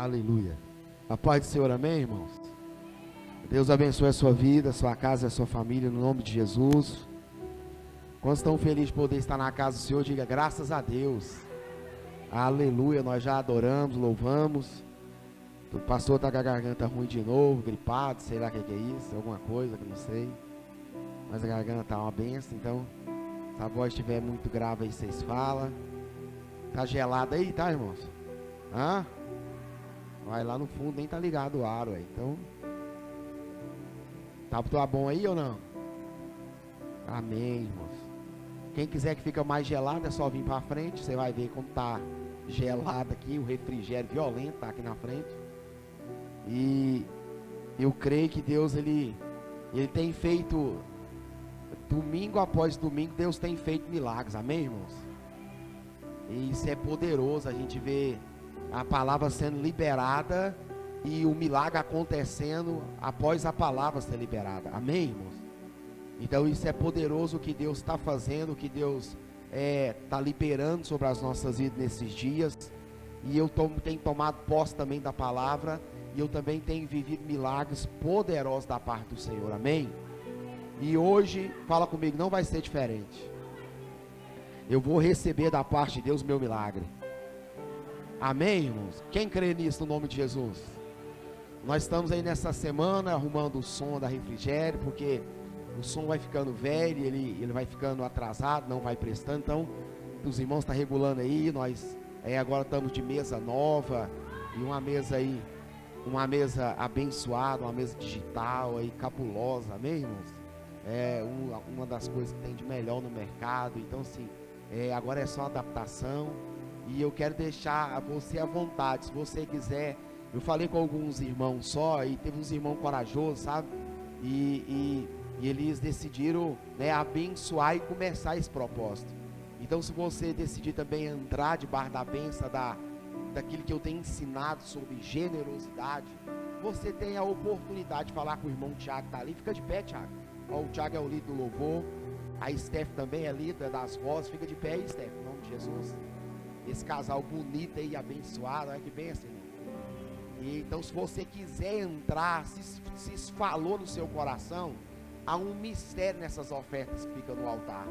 Aleluia. A paz do Senhor, amém, irmãos? Deus abençoe a sua vida, a sua casa e a sua família, no nome de Jesus. Quantos estão felizes de poder estar na casa do Senhor, diga graças a Deus. Aleluia, nós já adoramos, louvamos. O pastor está com a garganta ruim de novo, gripado, sei lá o que é isso, alguma coisa que não sei. Mas a garganta está uma benção, então, se a voz estiver muito grave aí, vocês falam. Tá gelado aí, tá, irmãos? Hã? Vai lá no fundo, nem tá ligado o aro aí, então... Tá bom aí ou não? Amém, irmãos. Quem quiser que fica mais gelado, é só vir para frente. Você vai ver como tá gelado aqui, o refrigério violento tá aqui na frente. E eu creio que Deus, ele tem feito, domingo após domingo, Deus tem feito milagres, amém, irmãos? E isso é poderoso, a gente vê a palavra sendo liberada e o milagre acontecendo após a palavra ser liberada, amém, irmãos? Então isso é poderoso o que Deus está fazendo, o que Deus está liberando sobre as nossas vidas nesses dias. E eu tenho tomado posse também da palavra, e eu também tenho vivido milagres poderosos da parte do Senhor, amém? E hoje, fala comigo, não vai ser diferente. Eu vou receber da parte de Deus o meu milagre, amém, irmãos? Quem crê nisso no nome de Jesus? Nós estamos aí nessa semana arrumando o som da Refrigério, porque o som vai ficando velho, ele vai ficando atrasado, não vai prestando. Então, os irmãos estão regulando aí. Nós agora estamos de mesa nova, e uma mesa aí, uma mesa abençoada, uma mesa digital aí, cabulosa, amém, irmãos? É uma das coisas que tem de melhor no mercado. Então, assim, agora é só adaptação, e eu quero deixar você à vontade, se você quiser. Eu falei com alguns irmãos só, e teve uns irmãos corajosos, sabe? E eles decidiram, abençoar e começar esse propósito. Então, se você decidir também entrar debaixo da bênção daquilo que eu tenho ensinado sobre generosidade, você tem a oportunidade de falar com o irmão Tiago, que está ali. Fica de pé, Tiago. O Tiago é o líder do louvor, a Steph também é líder das vozes. Fica de pé aí, Steph, em nome de Jesus. Esse casal bonito aí, abençoado, olha que bênção, irmão. E então, se você quiser entrar, se falou no seu coração, há um mistério nessas ofertas que ficam no altar.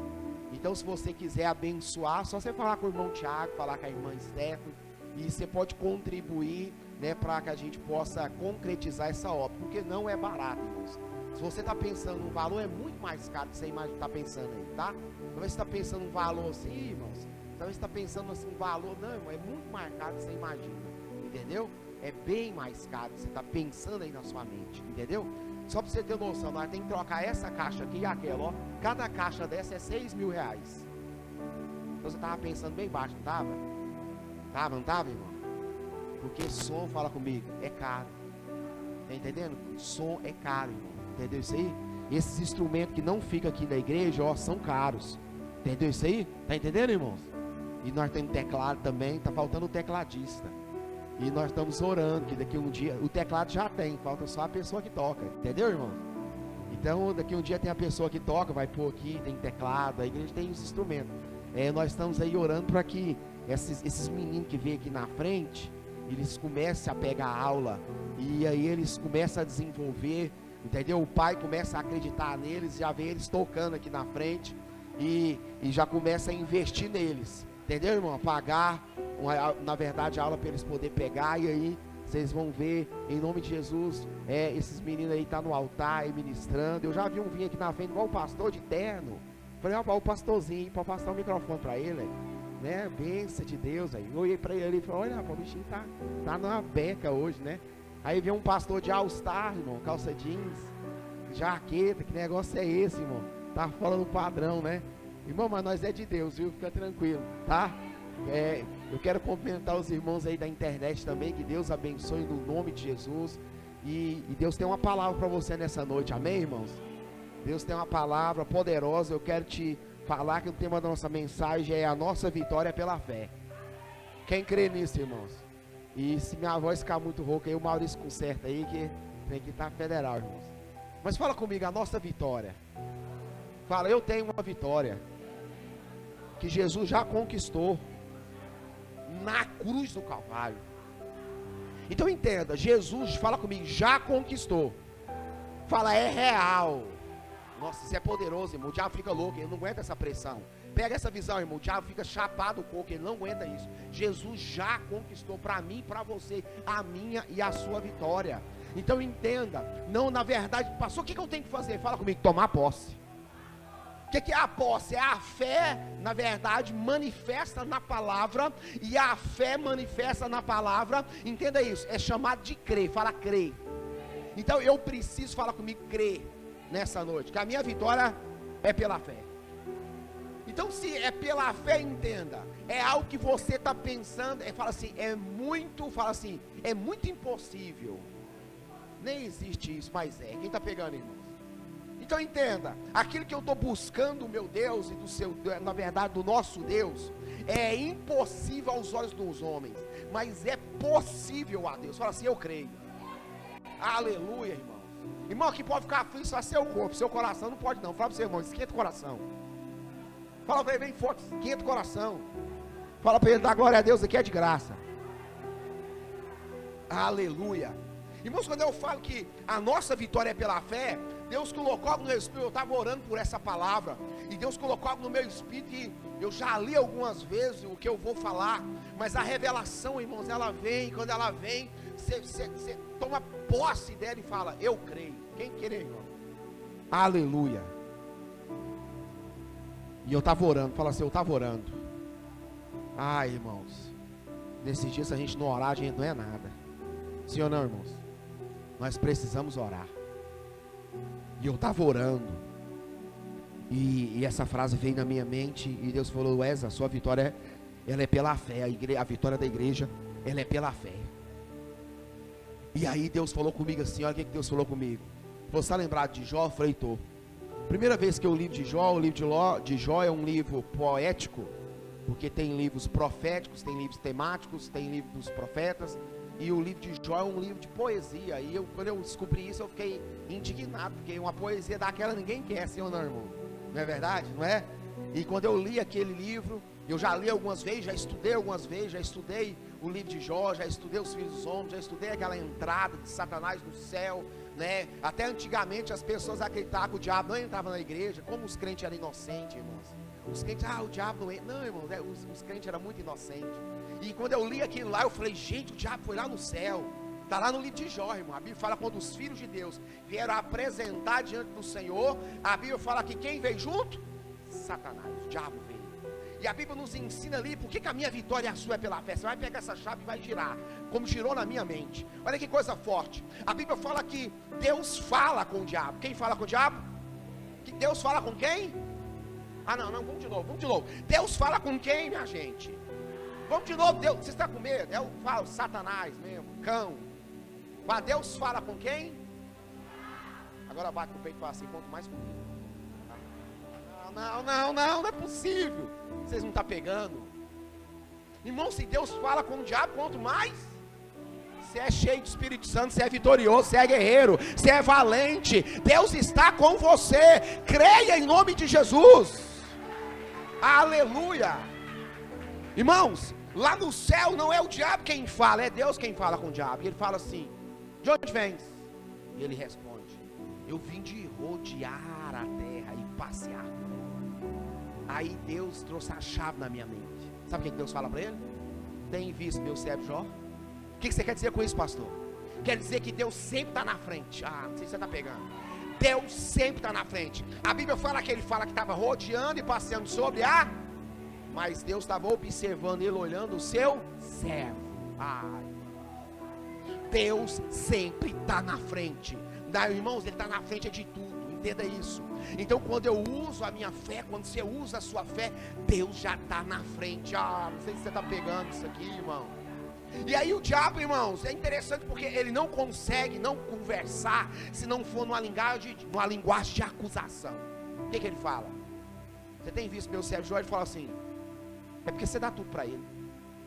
Então, se você quiser abençoar, só você falar com o irmão Tiago, falar com a irmã Stephanie, e você pode contribuir, para que a gente possa concretizar essa obra, porque não é barato, irmãos. Se você está pensando num valor, é muito mais caro que você está pensando aí, tá? Talvez você está pensando num valor assim, irmãos, talvez você está pensando assim, um valor, não, irmão, é muito mais caro que você imagina, entendeu? É bem mais caro que você está pensando aí na sua mente, entendeu? Só para você ter noção, nós temos que trocar essa caixa aqui e aquela, ó. Cada caixa dessa é 6 mil reais. Então você estava pensando bem baixo, não estava? Não estava, irmão? Porque som, fala comigo, é caro. Tá entendendo? Som é caro, irmão. Entendeu isso aí? Esses instrumentos que não ficam aqui na igreja, ó, são caros. Entendeu isso aí? Tá entendendo, irmãos? E nós temos teclado também, tá faltando o tecladista. E nós estamos orando que daqui a um dia, o teclado já tem, falta só a pessoa que toca, entendeu, irmão? Então daqui a um dia tem a pessoa que toca, vai pôr aqui, tem teclado, a igreja tem os instrumentos. Nós estamos aí orando para que esses meninos que vêm aqui na frente, eles comecem a pegar a aula, e aí eles começam a desenvolver, entendeu? O pai começa a acreditar neles, já vê eles tocando aqui na frente, e já começa a investir neles, entendeu, irmão? Pagar, na verdade, a aula para eles poderem pegar, e aí vocês vão ver, em nome de Jesus, esses meninos aí estão no altar aí ministrando. Eu já vi um vir aqui na frente, igual o pastor de terno. Falei, ó, o pastorzinho, para passar o microfone para ele, né? Bênção de Deus aí. Eu olhei para ele e falei, olha, o bichinho tá numa beca hoje, né? Aí veio um pastor de All-Star, irmão, calça jeans, jaqueta, que negócio é esse, irmão? Tá fora do padrão, né? Irmão, mas nós é de Deus, viu? Fica tranquilo, tá? Eu quero cumprimentar os irmãos aí da internet também, que Deus abençoe no nome de Jesus, e Deus tem uma palavra para você nessa noite, amém, irmãos? Deus tem uma palavra poderosa. Eu quero te falar que o tema da nossa mensagem é a nossa vitória pela fé. Quem crê nisso, irmãos? E se minha voz ficar muito rouca aí, o Maurício conserta aí, que tem que estar federal, irmãos. Mas fala comigo, a nossa vitória. Fala, eu tenho uma vitória que Jesus já conquistou na cruz do Calvário. Então entenda, Jesus, fala comigo, já conquistou. Fala, é real. Nossa, isso é poderoso, irmão. O diabo fica louco, ele não aguenta essa pressão. Pega essa visão, irmão. O diabo fica chapado o coco, ele não aguenta isso. Jesus já conquistou para mim e para você a minha e a sua vitória. Então entenda, não, na verdade, pastor, o que eu tenho que fazer? Fala comigo, tomar posse. O que é a posse? É a fé, na verdade, manifesta na palavra. E a fé manifesta na palavra, entenda isso, é chamado de crer. Fala, crer. Então eu preciso, fala comigo, crer nessa noite, que a minha vitória é pela fé. Então se é pela fé, entenda, é algo que você está pensando, fala assim, é muito impossível, nem existe isso, mas é. Quem está pegando, irmãos? Então entenda, aquilo que eu estou buscando, meu Deus, e do seu, na verdade do nosso Deus, é impossível aos olhos dos homens, mas é possível a Deus. Fala assim, eu creio. Aleluia, irmão. Irmão, que pode ficar aflito só seu corpo, seu coração não pode não. Fala para o seu irmão, esquenta o coração. Fala para ele bem forte, esquenta o coração. Fala para ele, dá glória a Deus, aqui é de graça. Aleluia. Irmãos, quando eu falo que a nossa vitória é pela fé, Deus colocou algo no meu espírito. Eu estava orando por essa palavra, e Deus colocou algo no meu espírito, e eu já li algumas vezes o que eu vou falar, mas a revelação, irmãos, ela vem, e quando ela vem, você toma posse dela e fala, eu creio. Quem quer, irmão? Aleluia. E eu estava orando, fala assim, eu estava orando. Ai, irmãos, nesses dias se a gente não orar, a gente não é nada. Sim ou não, irmãos? Nós precisamos orar. E eu estava orando, e essa frase veio na minha mente, e Deus falou, Wes, a sua vitória, ela é pela fé, a vitória da igreja, ela é pela fé. E aí Deus falou comigo assim, olha o que Deus falou comigo. Você está lembrado de Jó? Eu falei, tô. Primeira vez que eu li o livro de Jó, o livro de Jó é um livro poético, porque tem livros proféticos, tem livros temáticos, tem livros dos profetas, e o livro de Jó é um livro de poesia. E quando eu descobri isso, eu fiquei indignado, porque uma poesia daquela ninguém quer, sim ou não, irmão? Não é verdade? Não é? E quando eu li aquele livro, eu já li algumas vezes, já estudei algumas vezes, já estudei o livro de Jó, já estudei os filhos dos homens, já estudei aquela entrada de Satanás no céu, né? Até antigamente as pessoas acreditavam que o diabo não entrava na igreja, como os crentes eram inocentes, irmãos. Os crentes, o diabo não entra. Não, irmãos, os crentes eram muito inocentes. E quando eu li aquilo lá, eu falei, gente, o diabo foi lá no céu. Está lá no livro de Jó, irmão. A Bíblia fala quando os filhos de Deus vieram apresentar diante do Senhor. A Bíblia fala que quem veio junto? Satanás, o diabo veio. E a Bíblia nos ensina ali, por que a minha vitória e a sua é pela fé? Você vai pegar essa chave e vai girar, como girou na minha mente. Olha que coisa forte. A Bíblia fala que Deus fala com o diabo. Quem fala com o diabo? Que Deus fala com quem? Não, vamos de novo. Deus fala com quem, minha gente? Vamos de novo, Deus, você está com medo? Eu falo, Satanás mesmo, cão. Mas Deus fala com quem? Agora bate no peito e fala assim, quanto mais comigo. Não é possível. Vocês não estão pegando. Irmão, se Deus fala com o diabo, quanto mais? Você é cheio do Espírito Santo, você é vitorioso, você é guerreiro, você é valente. Deus está com você. Creia em nome de Jesus. Aleluia. Irmãos, lá no céu não é o diabo quem fala, é Deus quem fala com o diabo. E ele fala assim, de onde vens? E ele responde, eu vim de rodear a terra e passear. Aí Deus trouxe a chave na minha mente. Sabe o que Deus fala para ele? Tem visto meu servo Jó? O que você quer dizer com isso, pastor? Quer dizer que Deus sempre está na frente. Não sei se você está pegando. Deus sempre está na frente. A Bíblia fala que ele fala que estava rodeando e passeando sobre mas Deus estava observando ele, olhando o seu servo. Deus sempre está na frente. Irmãos, ele está na frente de tudo. Entenda isso. Então quando eu uso a minha fé, quando você usa a sua fé, Deus já está na frente. Não sei se você está pegando isso aqui, irmão. E aí o diabo, irmãos, é interessante porque ele não consegue não conversar se não for numa linguagem de acusação. O que ele fala? Você tem visto meu servo Jó? Ele fala assim, é porque você dá tudo para ele.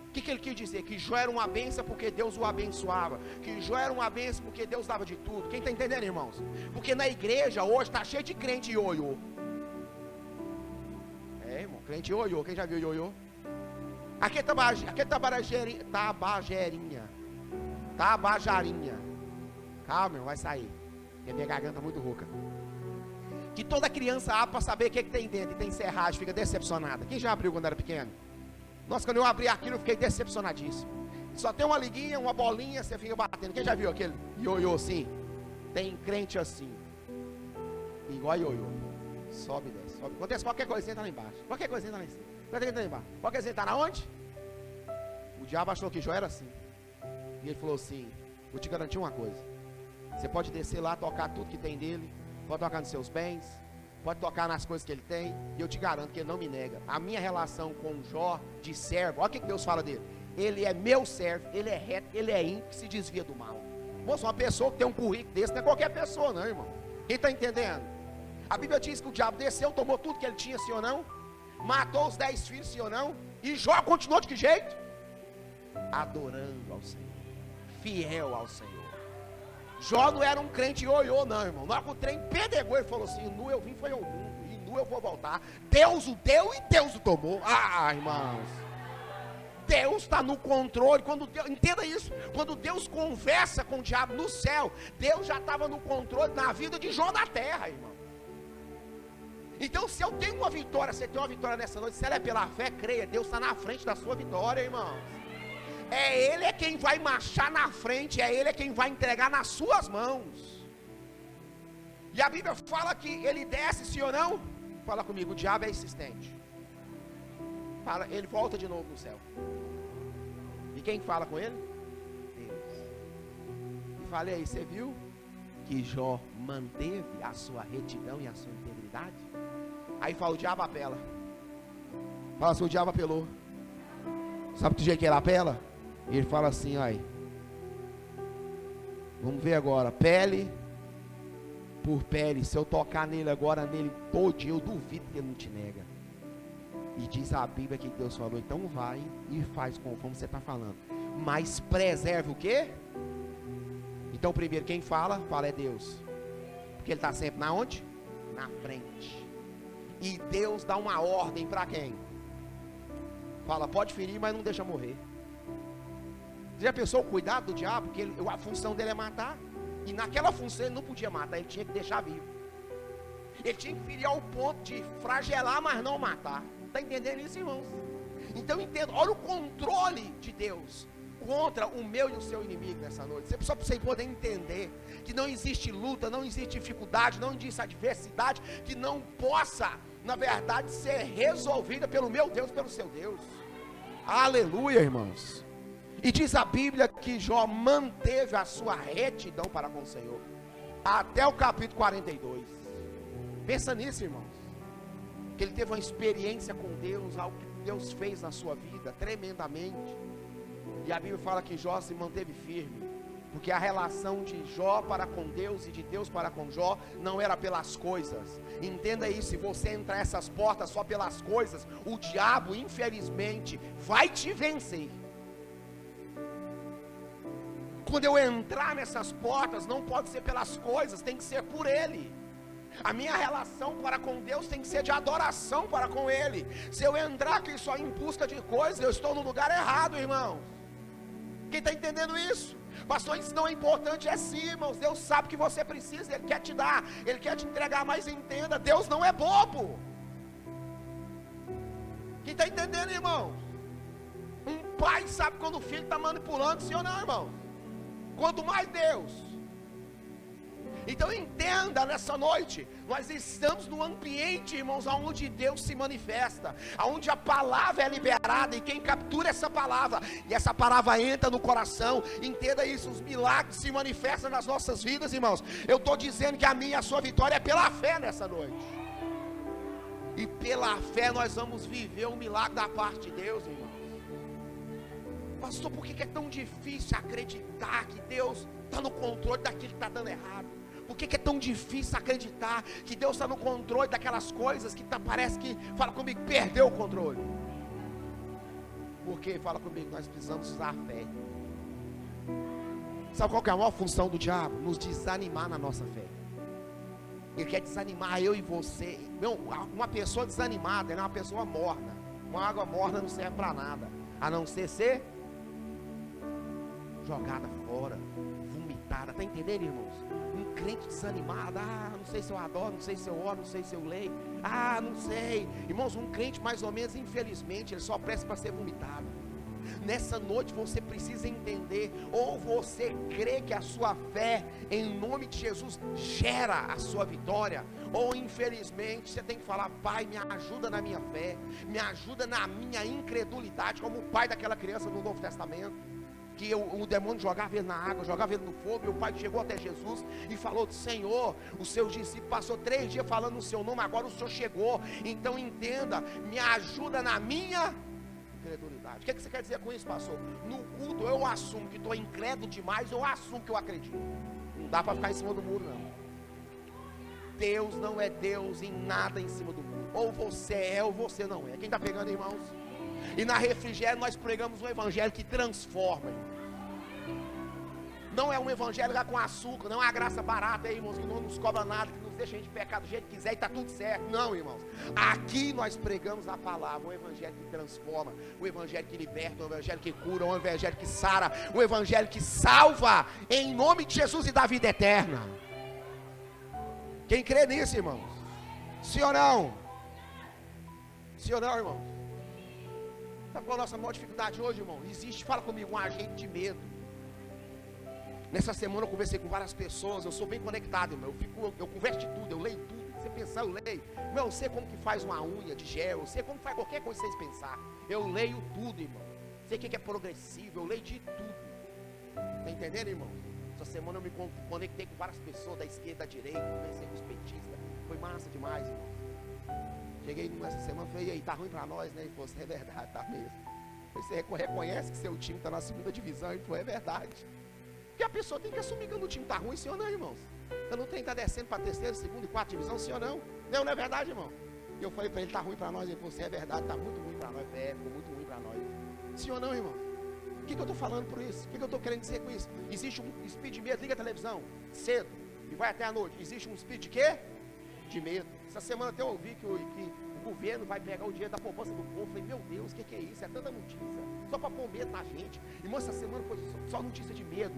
O que ele quis dizer? Que Jó era uma bênção porque Deus o abençoava. Que Jó era uma bênção porque Deus dava de tudo. Quem está entendendo, irmãos? Porque na igreja hoje está cheio de crente ioiô. Irmão, crente ioiô. Quem já viu ioiô? Aqui é tabagerinha. Tabajarinha. Calma, irmão, vai sair. Porque minha garganta é muito rouca. Que toda criança abre para saber o que tem dentro. E tem serragem, fica decepcionada. Quem já abriu quando era pequeno? Nossa, quando eu abri aquilo, eu fiquei decepcionadíssimo. Só tem uma liguinha, uma bolinha, você fica batendo. Quem já viu aquele ioiô assim? Tem crente assim. Igual ioiô. Sobe e desce. Sobe. Acontece qualquer coisinha, tá lá embaixo. Qualquer coisinha tá lá em cima. Qualquer coisinha tá lá embaixo. Qualquer coisinha tá na onde? O diabo achou que Jó era assim. E ele falou assim: vou te garantir uma coisa. Você pode descer lá, tocar tudo que tem dele. Pode tocar nos seus bens. Pode tocar nas coisas que ele tem. E eu te garanto que ele não me nega. A minha relação com Jó de servo. Olha o que Deus fala dele. Ele é meu servo. Ele é reto. Ele é ímpio que se desvia do mal. Moço, uma pessoa que tem um currículo desse não é qualquer pessoa não, irmão. Quem está entendendo? A Bíblia diz que o diabo desceu, tomou tudo que ele tinha, sim ou não? Matou os 10 filhos, sim ou não? E Jó continuou de que jeito? Adorando ao Senhor. Fiel ao Senhor. Jó não era um crente ioiô não, irmão. Na hora que o trem pedegou, ele falou assim: nu eu vim foi ao mundo, e nu eu vou voltar. Deus o deu e Deus o tomou. Ah, irmãos, Deus está no controle. Quando Deus, entenda isso, quando Deus conversa com o diabo no céu, Deus já estava no controle na vida de Jó na terra, irmão. Então, se eu tenho uma vitória, você tem uma vitória nessa noite, se ela é pela fé, creia, Deus está na frente da sua vitória, irmãos. Ele é quem vai marchar na frente, Ele é quem vai entregar nas suas mãos. E a Bíblia fala que ele desce, sim ou não? Fala comigo, o diabo é insistente. Fala, ele volta de novo no céu. E quem fala com ele? Deus. E falei aí, você viu que Jó manteve a sua retidão e a sua integridade? Aí fala, o diabo apela. Fala assim, o diabo apelou. Sabe que jeito que ele apela? Ele fala assim, aí. Vamos ver agora, pele por pele. Se eu tocar nele agora, nele todinho, eu duvido que ele não te nega. E diz a Bíblia que Deus falou, então vai e faz conforme você está falando. Mas preserve o quê? Então primeiro quem fala é Deus. Porque Ele está sempre na onde? Na frente. E Deus dá uma ordem para quem? Fala, pode ferir, mas não deixa morrer. Você já pensou o cuidado do diabo? Porque a função dele é matar. E naquela função ele não podia matar, ele tinha que deixar vivo. Ele tinha que ferir ao ponto de flagelar, mas não matar. Está entendendo isso, irmãos? Então entenda, olha o controle de Deus contra o meu e o seu inimigo nessa noite. Só para você poder entender que não existe luta, não existe dificuldade, não existe adversidade que não possa, na verdade, ser resolvida pelo meu Deus, pelo seu Deus. Aleluia, irmãos. E diz a Bíblia que Jó manteve a sua retidão para com o Senhor até o capítulo 42. Pensa nisso, irmãos, que ele teve uma experiência com Deus, algo que Deus fez na sua vida tremendamente. E a Bíblia fala que Jó se manteve firme, porque a relação de Jó para com Deus e de Deus para com Jó não era pelas coisas. Entenda isso, se você entrar essas portas só pelas coisas, o diabo infelizmente vai te vencer. Quando eu entrar nessas portas, não pode ser pelas coisas, tem que ser por Ele. A minha relação para com Deus tem que ser de adoração para com Ele. Se eu entrar aqui só em busca de coisas, eu estou no lugar errado, irmão. Quem está entendendo isso? Pastor, isso não é importante, é sim, irmãos. Deus sabe que você precisa, Ele quer te dar, Ele quer te entregar, mas entenda, Deus não é bobo. Quem está entendendo, irmão? Um pai sabe quando o filho está manipulando, sim ou não, irmão? Quanto mais Deus. Então entenda nessa noite, nós estamos num ambiente, irmãos, onde Deus se manifesta, onde a palavra é liberada, e quem captura essa palavra, e essa palavra entra no coração, entenda isso, os milagres se manifestam nas nossas vidas, irmãos. Eu estou dizendo que a minha e a sua vitória é pela fé nessa noite, e pela fé nós vamos viver o milagre da parte de Deus, irmãos. Pastor, por que é tão difícil acreditar que Deus está no controle daquilo que está dando errado? Por que é tão difícil acreditar que Deus está no controle daquelas coisas que parece que, fala comigo, perdeu o controle? Porque, fala comigo, nós precisamos usar a fé. Sabe qual que é a maior função do diabo? Nos desanimar na nossa fé. Ele quer desanimar eu e você. Uma pessoa desanimada é uma pessoa morna. Uma água morna não serve para nada, a não ser jogada fora, vomitada. Está entendendo, irmãos? Um crente desanimado, não sei se eu adoro, não sei se eu oro, não sei se eu leio, não sei. Irmãos, um crente mais ou menos, infelizmente, ele só presta para ser vomitado. Nessa noite você precisa entender, ou você crê que a sua fé em nome de Jesus gera a sua vitória, ou infelizmente você tem que falar: Pai, me ajuda na minha fé, me ajuda na minha incredulidade, como o pai daquela criança no Novo Testamento, que o demônio jogava ele na água, jogava ele no fogo, e o pai chegou até Jesus e falou: Senhor, os seus discípulos passou 3 dias falando no seu nome, agora o Senhor chegou, então entenda, me ajuda na minha incredulidade. O que você quer dizer com isso, pastor? No culto eu assumo que estou incrédulo demais, ou eu assumo que eu acredito. Não dá para ficar em cima do muro, não. Deus não é Deus em nada em cima do muro. Ou você é ou você não é. Quem está pegando, irmãos? E na Refrigério nós pregamos um evangelho que transforma, irmãos. Não é um evangelho lá com açúcar, não é uma graça barata, irmãos, que não nos cobra nada, que nos deixa a gente pecar do jeito que quiser e está tudo certo. Não, irmãos. Aqui nós pregamos a palavra, um evangelho que transforma, um evangelho que liberta, um evangelho que cura, um evangelho que sara, um evangelho que salva, em nome de Jesus e da vida eterna. Quem crê nisso, irmãos? Sim ou não? Sim ou não, irmãos? Sabe qual é a nossa maior dificuldade hoje, irmão? Existe, fala comigo, um agente de medo. Nessa semana eu conversei com várias pessoas, eu sou bem conectado, irmão. Eu converso de tudo, eu leio tudo. Se você pensar, eu leio. Irmão, eu sei como que faz uma unha de gel, eu sei como faz qualquer coisa que vocês pensar. Eu leio tudo, irmão. Sei o que é progressivo, eu leio de tudo. Tá entendendo, irmão? Essa semana eu me conectei com várias pessoas da esquerda, da direita, conversei com os petistas. Foi massa demais, irmão. Cheguei nessa semana e falei: e aí, tá ruim pra nós, né? Ele falou: é verdade, tá mesmo. Você reconhece que seu time tá na 2ª divisão? Ele falou: é verdade. Porque a pessoa tem que assumir que o time está ruim, sim ou não, irmãos? Eu não tenho que estar descendo para a 3ª, 2ª e 4ª divisão, sim ou não? Não é verdade, irmão? E eu falei para ele: está ruim para nós. Ele falou: é verdade, está muito ruim para nós. Ficou muito ruim para nós. Sim ou não, irmão? O que eu estou falando por isso? O que eu estou querendo dizer com isso? Existe um espírito de medo. Liga a televisão cedo e vai até a noite. Existe um espírito de quê? De medo. Essa semana até eu ouvi que o governo vai pegar o dinheiro da poupança do povo. Eu falei: meu Deus, o que é isso? É tanta notícia, só para pôr medo na gente. Irmão, essa semana foi só notícia de medo.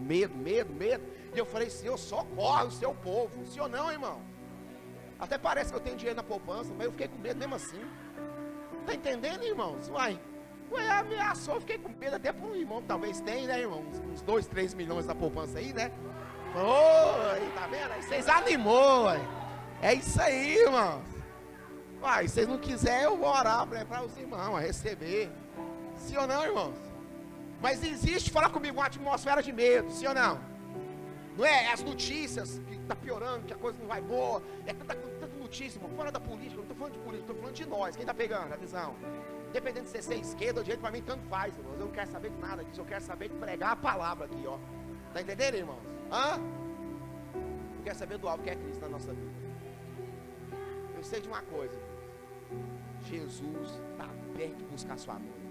E eu falei: Senhor, socorre o seu povo. Sim ou não, irmão? Até parece que eu tenho dinheiro na poupança, mas eu fiquei com medo mesmo assim. Tá entendendo, irmãos? Ameaçou, eu fiquei com medo até para um irmão que talvez tenha, né, irmão? Uns 2, 3 milhões na poupança aí, né? Oi, tá vendo? Aí vocês animou, ué. É isso aí, irmãos. Se vocês não quiserem, eu vou orar para os irmãos a receber. Sim ou não, irmãos? Mas existe, fala comigo, uma atmosfera de medo, sim ou não? Não é? As notícias que está piorando, que a coisa não vai boa. É tanta notícia, irmão. Fora da política, não estou falando de política, estou falando de nós. Quem está pegando a visão? Independente de você ser esquerda ou direita, para mim tanto faz, irmãos. Eu não quero saber de nada disso, eu quero saber de pregar a palavra aqui, ó. Está entendendo, irmãos? Eu quero saber do alvo que é Cristo na nossa vida. Eu sei de uma coisa, irmãos. Jesus está perto de buscar sua noiva.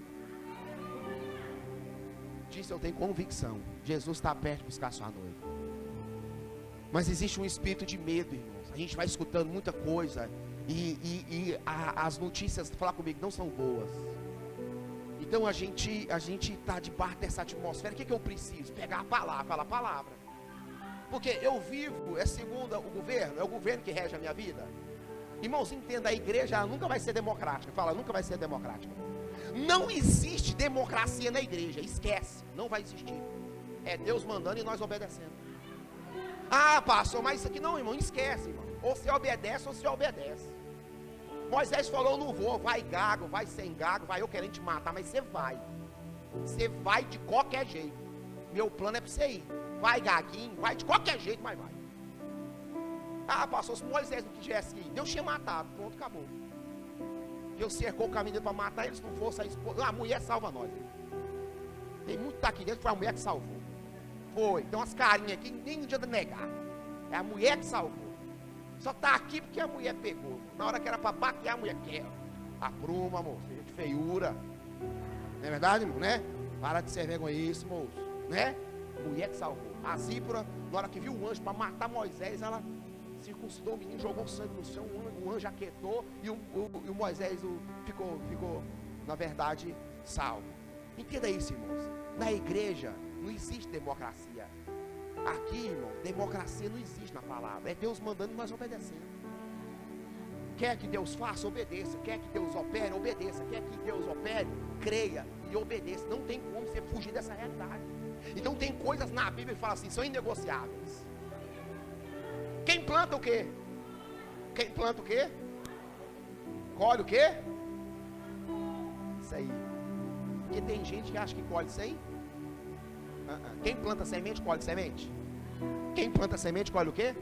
Disso eu tenho convicção. Jesus está perto de buscar sua noiva. Mas existe um espírito de medo, irmãos. A gente vai escutando muita coisa as notícias, falar comigo, não são boas. Então a gente está debaixo dessa atmosfera. O que eu preciso? Pegar a palavra, falar a palavra. Porque eu vivo, segundo o governo, é o governo que rege a minha vida. Irmãos, entenda, a igreja nunca vai ser democrática. Fala, nunca vai ser democrática. Não existe democracia na igreja, esquece, não vai existir. É Deus mandando e nós obedecendo. Pastor, mas isso aqui não, irmão, esquece, irmão. Ou você obedece ou você obedece. Moisés falou: não vou, vai gago, vai sem gago, vai eu querendo te matar, mas você vai. Você vai de qualquer jeito. Meu plano é para você ir. Vai gaguinho, vai de qualquer jeito, mas vai. Pastor, se Moisés não quisesse ir, Deus tinha matado, pronto, acabou. Deus cercou o caminho para matar eles, não fosse a esposa. A mulher salva nós. Tem muito que tá aqui dentro, foi a mulher que salvou. Foi, tem umas carinhas aqui, nem adianta negar. É a mulher que salvou. Só está aqui porque a mulher pegou. Na hora que era para bater, a mulher quer. Apruma, moço, seja de feiura. Não é verdade, irmão, né? Para de ser vergonhice, moço, né? Mulher que salvou. A Zípora, na hora que viu o anjo para matar Moisés, ela circuncidou o menino, jogou sangue no chão, o anjo aquietou e o Moisés ficou, na verdade, salvo. Entenda isso, irmãos. Na igreja Não existe democracia. Aqui, irmão, democracia não existe na palavra. É Deus mandando e nós obedecendo. Quer que Deus faça, obedeça. Quer que Deus opere, obedeça. Quer que Deus opere, creia e obedeça. Não tem como você fugir dessa realidade. Então tem coisas na Bíblia que falam assim, são inegociáveis. Quem planta o quê? Quem planta o quê? Colhe o quê? Isso aí. Porque tem gente que acha que colhe sem. Quem planta semente, colhe semente. Quem planta semente, colhe o quê?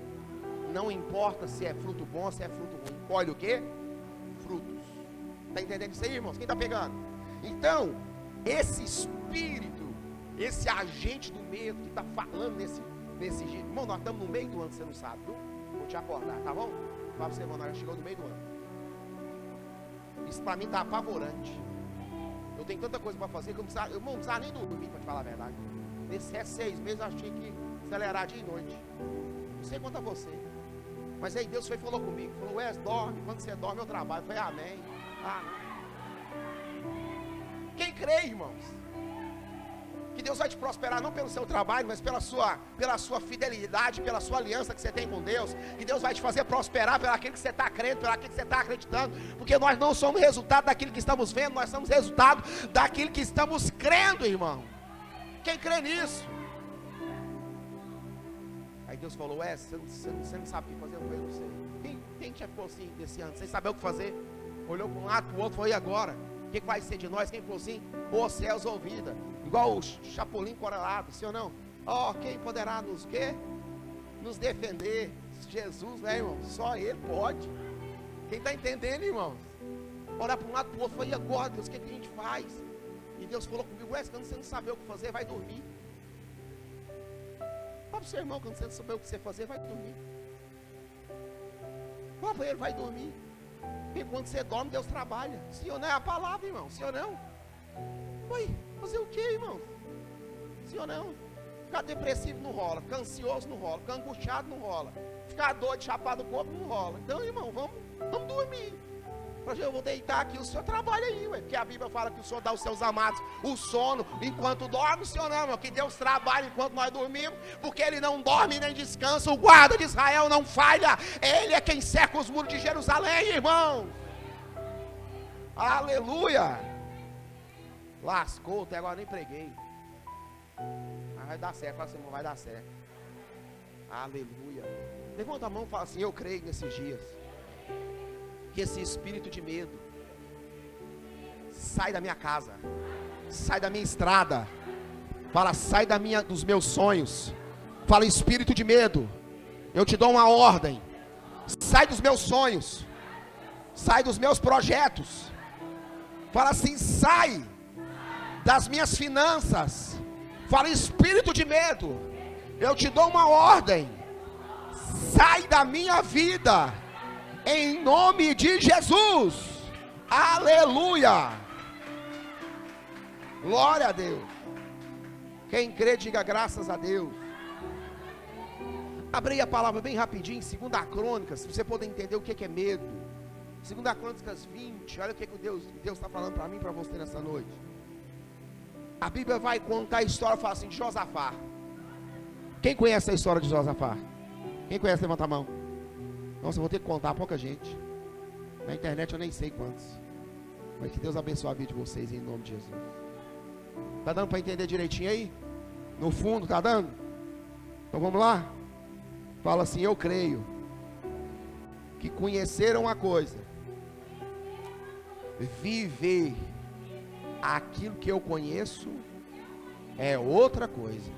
Não importa se é fruto bom ou se é fruto ruim. Colhe o quê? Frutos. Está entendendo isso aí, irmãos? Quem está pegando? Então, esse espírito, esse agente do medo que está falando nesse jeito. Irmão, nós estamos no meio do ano, você não sabe, viu? Vou te acordar, tá bom? Fala pra você, irmão, nós já chegou no meio do ano. Isso para mim está apavorante. Eu tenho tanta coisa para fazer que eu não precisava nem dormir, para te falar a verdade. Nesses 6 meses eu achei que acelerar dia e noite. Não sei quanto a você. Mas aí Deus foi e falou comigo. Falou, Wes, dorme. Quando você dorme eu trabalho. Eu falei, amém. Quem crê, irmãos, que Deus vai te prosperar não pelo seu trabalho, mas pela sua fidelidade, pela sua aliança que você tem com Deus, que Deus vai te fazer prosperar pelo aquilo que você está crendo, pelo aquilo que você está acreditando, porque nós não somos resultado daquilo que estamos vendo, nós somos resultado daquilo que estamos crendo, irmão. Quem crê nisso? Aí Deus falou, você não sabe o que fazer? Eu falei, não sei. Quem já ficou assim desse ano, sem saber o que fazer? Olhou para um lado, para o outro, falou, e agora? O que vai ser de nós? Quem falou assim? Ô céus, ou vida. Igual o Chapolin Colorado, sim ou não? Quem poderá nos quê? Nos defender? Jesus, né, irmão? Só Ele pode. Quem está entendendo, irmãos? Olhar para um lado, para o outro, falou, e agora, Deus, o que a gente faz? E Deus falou comigo, quando você não saber o que fazer, vai dormir. Fala para o seu irmão, quando você não saber o que você fazer, vai dormir. Fala para ele, vai dormir. Porque quando você dorme, Deus trabalha. Sim ou não? É a palavra, irmão. Sim ou não? Oi, fazer o que, irmão? Sim ou não? Ficar depressivo não rola. Ficar ansioso não rola. Ficar angustiado não rola. Ficar doido, chapado do corpo não rola. Então, irmão, vamos dormir. Eu vou deitar aqui, o senhor trabalha aí, ué, porque a Bíblia fala que o senhor dá aos seus amados o sono enquanto dorme, senhor não, irmão, que Deus trabalha enquanto nós dormimos, porque Ele não dorme nem descansa, o guarda de Israel não falha, Ele é quem cerca os muros de Jerusalém, irmão. Aleluia. Lascou, até agora nem preguei, mas vai dar certo, fala assim, irmão, vai dar certo. Aleluia. Levanta a mão e fala assim, eu creio nesses dias que esse espírito de medo sai da minha casa, sai da minha estrada. Fala, sai dos meus sonhos. Fala, espírito de medo, eu te dou uma ordem. Sai dos meus sonhos, sai dos meus projetos. Fala assim, sai das minhas finanças. Fala, espírito de medo, eu te dou uma ordem. Sai da minha vida, em nome de Jesus. Aleluia. Glória a Deus. Quem crê, diga graças a Deus. Abri a palavra bem rapidinho, 2 Crônicas, se você poder entender o que é medo. 2 Crônicas 20, olha o que Deus está falando para mim e para você nessa noite. A Bíblia vai contar a história, fala assim, de Josafá. Quem conhece a história de Josafá? Quem conhece, levanta a mão. Nossa, eu vou ter que contar pouca gente. Na internet eu nem sei quantos. Mas que Deus abençoe a vida de vocês em nome de Jesus. Tá dando para entender direitinho aí? No fundo, tá dando? Então vamos lá? Fala assim, eu creio que conheceram uma coisa, viver aquilo que eu conheço é outra coisa.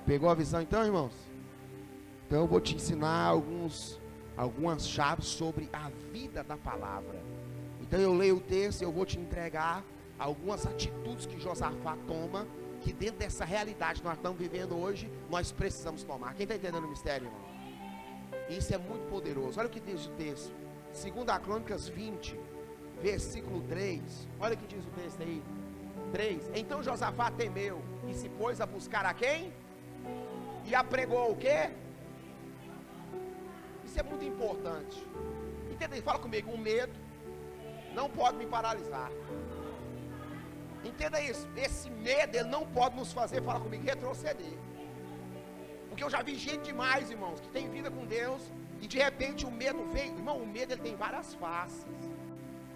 Pegou a visão então, irmãos? Então eu vou te ensinar algumas chaves sobre a vida da palavra. Então eu leio o texto e eu vou te entregar algumas atitudes que Josafá toma, que dentro dessa realidade que nós estamos vivendo hoje, nós precisamos tomar. Quem está entendendo o mistério, irmão? Isso é muito poderoso. Olha o que diz o texto, 2 Crônicas 20, versículo 3. Olha o que diz o texto aí, 3. Então Josafá temeu e se pôs a buscar a quem? E apregou o quê? Isso é muito importante. Entendeu? Fala comigo, o medo não pode me paralisar. Entenda isso. Esse medo, ele não pode nos fazer, fala comigo, retroceder. Porque eu já vi gente demais, irmãos, que tem vida com Deus, e de repente o medo vem. Irmão, o medo ele tem várias faces.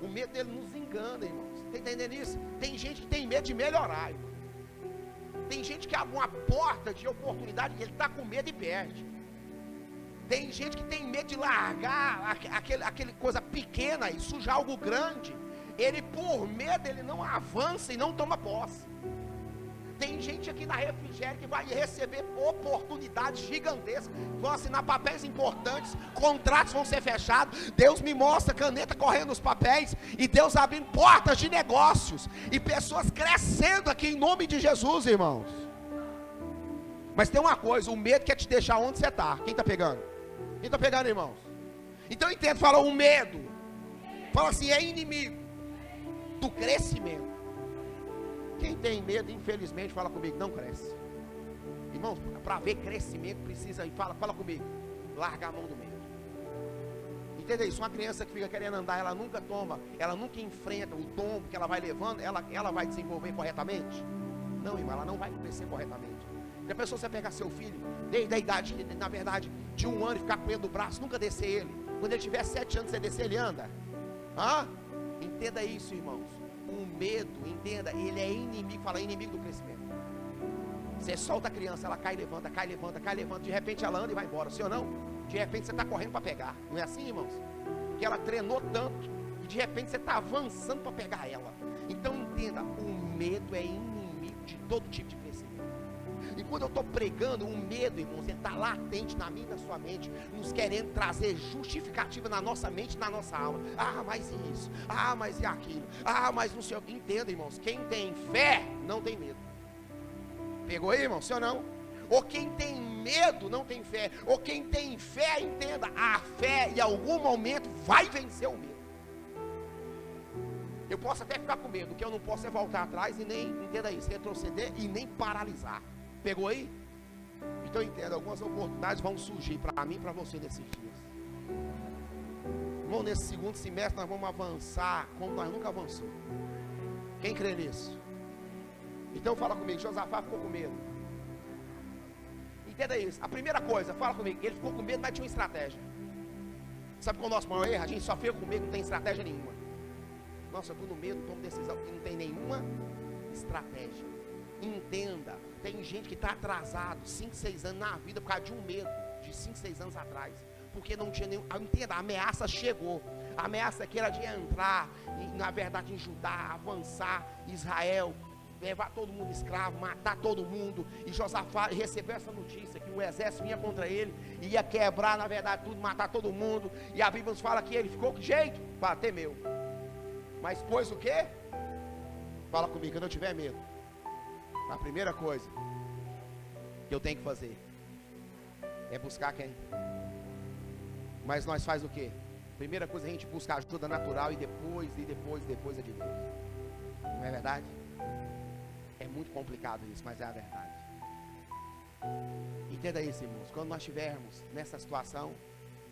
O medo ele nos engana, irmãos. Está entendendo isso? Tem gente que tem medo de melhorar, irmão. Tem gente que abre uma porta de oportunidade e ele está com medo e perde. Tem gente que tem medo de largar aquele coisa pequena e sujar algo grande. Ele, por medo, ele não avança e não toma posse. Tem gente aqui na Refrigério que vai receber oportunidades gigantescas, vão assinar papéis importantes, contratos vão ser fechados. Deus me mostra caneta correndo nos papéis, e Deus abrindo portas de negócios, e pessoas crescendo aqui em nome de Jesus, irmãos. Mas tem uma coisa, o medo quer te deixar onde você está. Quem está pegando? Quem está pegando, irmãos? Então entendo, fala o medo, fala assim, é inimigo do crescimento. Quem tem medo, infelizmente, fala comigo, não cresce. Irmãos, para ver crescimento precisa, fala comigo, larga a mão do medo. Entenda isso, uma criança que fica querendo andar, ela nunca enfrenta o tombo que ela vai levando, ela vai desenvolver corretamente? Não, irmão, ela não vai crescer corretamente. Já pensou você pegar seu filho, desde a idade, na verdade, de 1 ano e ficar com ele do braço, nunca descer ele? Quando ele tiver 7 anos, você descer, ele anda? Entenda isso, irmãos. O medo, entenda, ele é inimigo, fala inimigo do crescimento. Você solta a criança, ela cai, levanta, de repente ela anda e vai embora, sim ou não? De repente você está correndo para pegar, não é assim, irmãos? Que ela treinou tanto, e de repente você está avançando para pegar ela. Então entenda, o medo é inimigo de todo tipo de crescimento. E quando eu estou pregando, o medo, irmãos, ele está latente na minha e na sua mente, nos querendo trazer justificativa na nossa mente e na nossa alma. Mas isso, mas e aquilo, mas não sei o que. Entenda, irmãos, quem tem fé não tem medo. Pegou aí, irmão, sim ou não? Ou quem tem medo não tem fé. Ou quem tem fé, entenda, a fé em algum momento vai vencer o medo. Eu posso até ficar com medo, o que eu não posso é voltar atrás e nem, entenda isso, retroceder e nem paralisar. Pegou aí? Então entenda, algumas oportunidades vão surgir para mim e para você nesses dias. Irmão, nesse segundo semestre nós vamos avançar como nós nunca avançamos. Quem crê nisso? Então fala comigo, Josafá ficou com medo. Entenda isso, a primeira coisa, fala comigo, ele ficou com medo, mas tinha uma estratégia. Sabe qual é o nosso maior erro? A gente só fica com medo, não tem estratégia nenhuma. Nossa, eu estou no medo, tomo decisão, porque não tem nenhuma estratégia. Entenda, tem gente que está atrasado 5, 6 anos na vida por causa de um medo de 5, 6 anos atrás, porque não tinha nenhum. Entenda, a ameaça chegou. A ameaça que era de entrar, na verdade, em Judá, avançar Israel, levar todo mundo escravo, matar todo mundo. E Josafá recebeu essa notícia que o exército vinha contra ele, ia quebrar, na verdade, tudo, matar todo mundo. E a Bíblia nos fala que ele ficou que jeito? Temeu. Mas pôs o quê? Fala comigo, quando eu tiver medo, a primeira coisa que eu tenho que fazer é buscar quem? Mas nós faz o quê? Primeira coisa, a gente busca ajuda natural e depois a de Deus. Não é verdade? É muito complicado isso, mas é a verdade. Entenda isso, irmãos. Quando nós estivermos nessa situação,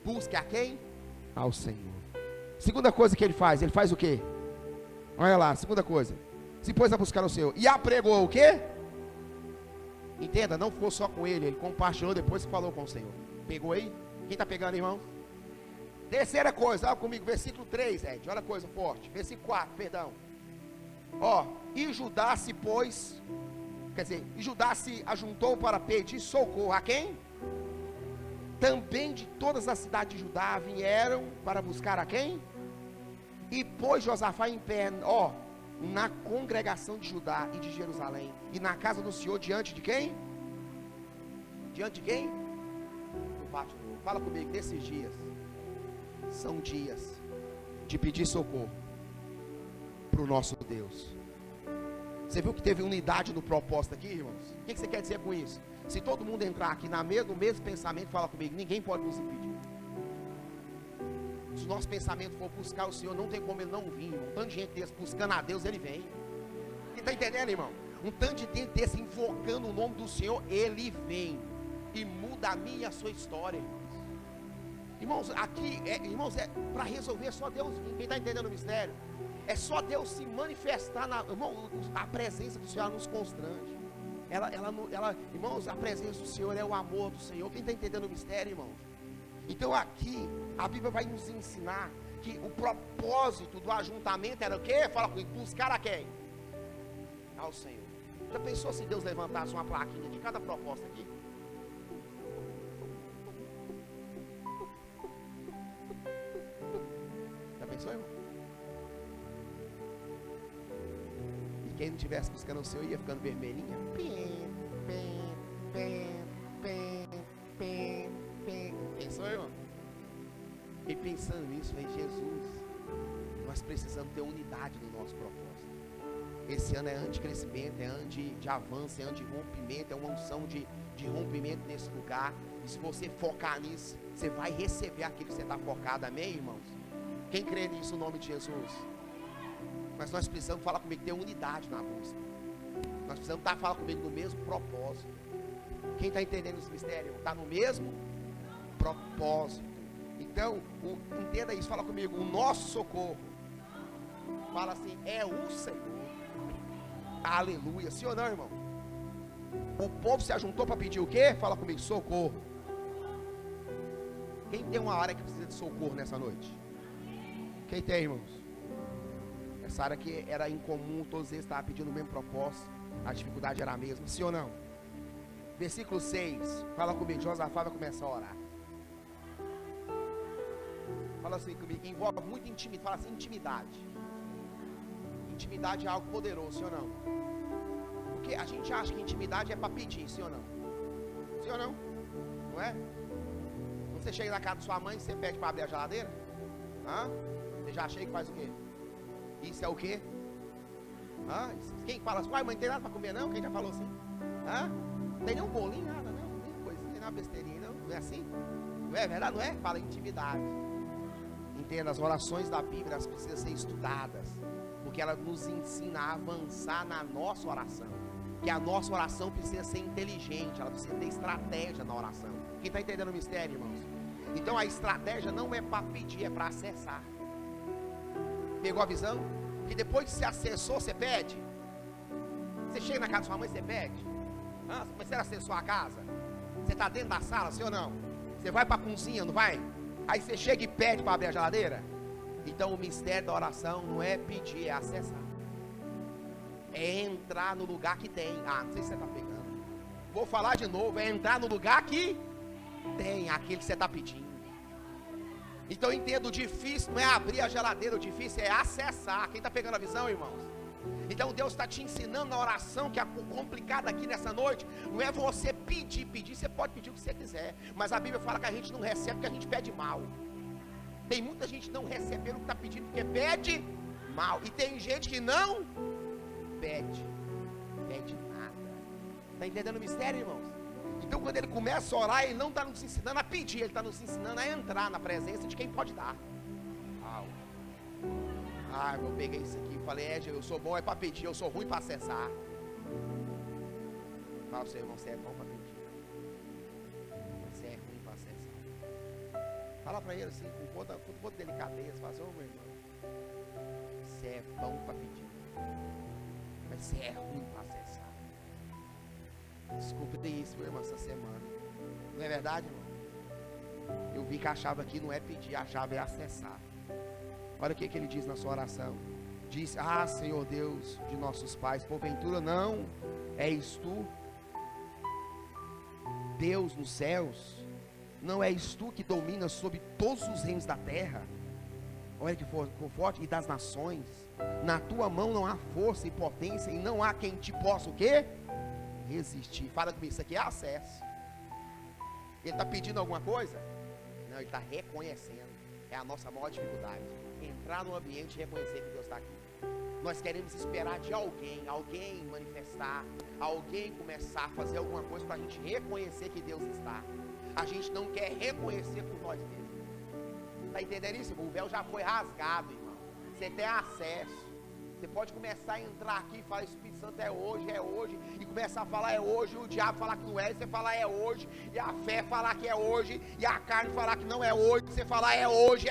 busque a quem? Ao Senhor. Segunda coisa que ele faz o quê? Olha lá, segunda coisa, se pôs a buscar o Senhor e apregou o quê? Entenda, não ficou só com ele compartilhou depois que falou com o Senhor. Pegou aí? Quem está pegando, irmão? Terceira coisa, olha comigo, versículo 3, Ed, olha a coisa forte. Versículo 4, perdão. E Judá se pôs, e Judá se ajuntou para pedir socorro a quem? Também de todas as cidades de Judá vieram para buscar a quem? E pôs Josafá em pé, na congregação de Judá e de Jerusalém, e na casa do Senhor, diante de quem? Diante de quem? Do pátio. Fala comigo, nesses dias são dias de pedir socorro para o nosso Deus. Você viu que teve unidade no propósito aqui, irmãos? O que você quer dizer com isso? Se todo mundo entrar aqui no mesmo pensamento, fala comigo, ninguém pode nos impedir. Se o nosso pensamento for buscar o Senhor, não tem como ele não vir, irmão. Um tanto de gente desse buscando a Deus, ele vem. Você está entendendo, irmão? Um tanto de gente desse invocando o nome do Senhor, ele vem e muda a minha e a sua história, irmãos. Irmãos, aqui, é para resolver só Deus vir. Quem está entendendo o mistério? É só Deus se manifestar, irmão, a presença do Senhor nos constrange. Irmãos, a presença do Senhor é o amor do Senhor. Quem está entendendo o mistério, irmãos? Então aqui, a Bíblia vai nos ensinar que o propósito do ajuntamento era o quê? Fala comigo, buscar a quem? Ao Senhor. Já pensou se Deus levantasse uma plaquinha de cada proposta aqui? Já pensou, irmão? E quem não estivesse buscando o Senhor ia ficando vermelhinha? Pensou, irmão? E pensando nisso, falei, Jesus, nós precisamos ter unidade no nosso propósito. Esse ano é ano de crescimento, é ano de avanço, é ano de rompimento, é uma unção de rompimento nesse lugar. E se você focar nisso, você vai receber aquilo que você está focado, amém, irmãos? Quem crê nisso no nome de Jesus? Mas nós precisamos, falar comigo, ter unidade na busca. Nós precisamos falar comigo no mesmo propósito. Quem está entendendo esse mistério? Está no mesmo propósito. Então, entenda isso, fala comigo, o nosso socorro, fala assim, é o Senhor. Aleluia, sim ou não, irmão? O povo se ajuntou para pedir o quê? Fala comigo, socorro. Quem tem uma área que precisa de socorro nessa noite? Quem tem, irmãos? Essa área que era incomum, todos eles estavam pedindo o mesmo propósito, a dificuldade era a mesma, sim ou não? Versículo 6, fala comigo, Josafá vai começar a orar. Fala assim comigo, envolve muito intimidade, fala assim, intimidade. Intimidade é algo poderoso, sim ou não? Porque a gente acha que intimidade é para pedir, sim ou não? Sim ou não? Não é? Quando você chega na casa da sua mãe, você pede para abrir a geladeira? Hã? Você já chega e faz o quê? Isso é o quê? Hã? Quem fala assim, mãe, não tem nada para comer não? Quem já falou assim? Hã? Não tem nem um bolinho, nada não? Nem coisinha, nem uma besteirinha não? Não é assim? Não é verdade? Não é? Fala intimidade. Entenda, as orações da Bíblia, elas precisam ser estudadas, porque ela nos ensina a avançar na nossa oração. Que a nossa oração precisa ser inteligente, ela precisa ter estratégia na oração. Quem está entendendo o mistério, irmãos? Então a estratégia não é para pedir, é para acessar. Pegou a visão? Que depois que você acessou, você pede. Você chega na casa da sua mãe, você pede. Ah, mas você acessou a casa? Você está dentro da sala, sim ou não? Você vai para a cozinha, não vai? Aí você chega e pede para abrir a geladeira. Então o mistério da oração não é pedir, é acessar. É entrar no lugar que tem. Ah, não sei se você está pegando. Vou falar de novo, é entrar no lugar que tem aquilo que você está pedindo. Então entenda, o difícil não é abrir a geladeira, o difícil é acessar. Quem está pegando a visão, irmãos? Então Deus está te ensinando na oração, que é complicada aqui nessa noite. Não é você pedir, você pode pedir o que você quiser, mas a Bíblia fala que a gente não recebe porque a gente pede mal. Tem muita gente não recebendo o que está pedindo porque pede mal. E tem gente que não pede nada. Está entendendo o mistério, irmãos? Então quando ele começa a orar, ele não está nos ensinando a pedir, ele está nos ensinando a entrar na presença de quem pode dar. Eu peguei isso aqui e falei, eu sou bom é para pedir, eu sou ruim para acessar. Fala para o seu irmão, você é bom para pedir, você é ruim para acessar. Fala para ele assim, com toda delicadeza, fala assim, meu irmão, você é bom para pedir, mas você é ruim para acessar. Desculpa ter isso, meu irmão, essa semana. Não é verdade, irmão? Eu vi que a chave aqui não é pedir, a chave é acessar. Olha o que ele diz na sua oração. Diz, Senhor Deus de nossos pais, porventura não és tu Deus nos céus? Não és tu que dominas sobre todos os reinos da terra? Olha que forte, e das nações. Na tua mão não há força e potência, e não há quem te possa o quê? Resistir. Fala comigo, isso aqui é acesso. Ele está pedindo alguma coisa? Não, ele está reconhecendo. É a nossa maior dificuldade. Entrar no ambiente e reconhecer que Deus está aqui. Nós queremos esperar de alguém manifestar, alguém começar a fazer alguma coisa para a gente reconhecer que Deus está. A gente não quer reconhecer por nós mesmos. Está entendendo isso? O véu já foi rasgado, irmão. Você tem acesso. Você pode começar a entrar aqui e falar, Espírito Santo é hoje, e começar a falar é hoje, o diabo falar que não é, e você falar é hoje, e a fé falar que é hoje, e a carne falar que não é hoje, você falar é hoje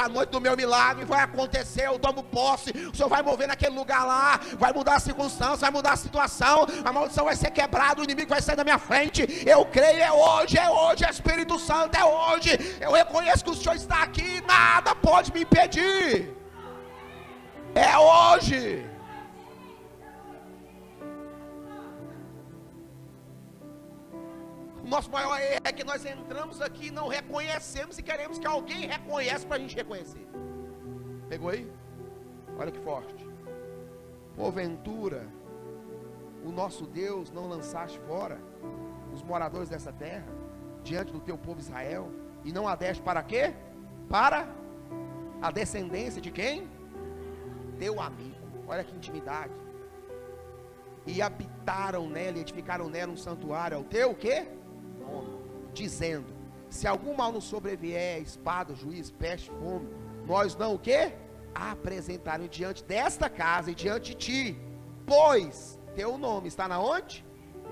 a noite do meu milagre, vai acontecer, eu tomo posse, o Senhor vai mover naquele lugar lá, vai mudar a circunstância, vai mudar a situação, a maldição vai ser quebrada, o inimigo vai sair da minha frente, eu creio, é hoje, Espírito Santo, é hoje, eu reconheço que o Senhor está aqui, nada pode me impedir. É hoje. O nosso maior erro é que nós entramos aqui e não reconhecemos e queremos que alguém reconheça para a gente reconhecer. Pegou aí? Olha que forte. Porventura, o nosso Deus não lançaste fora os moradores dessa terra, diante do teu povo Israel, e não a deste para quê? Para a descendência de quem? Teu amigo. Olha que intimidade. E habitaram nela, e edificaram nela um santuário ao teu quê? Nome. Dizendo, se algum mal nos sobrevier, espada, juízo, peste, fome, nós não o quê? Apresentaremos diante desta casa e diante de ti, pois teu nome está na onde?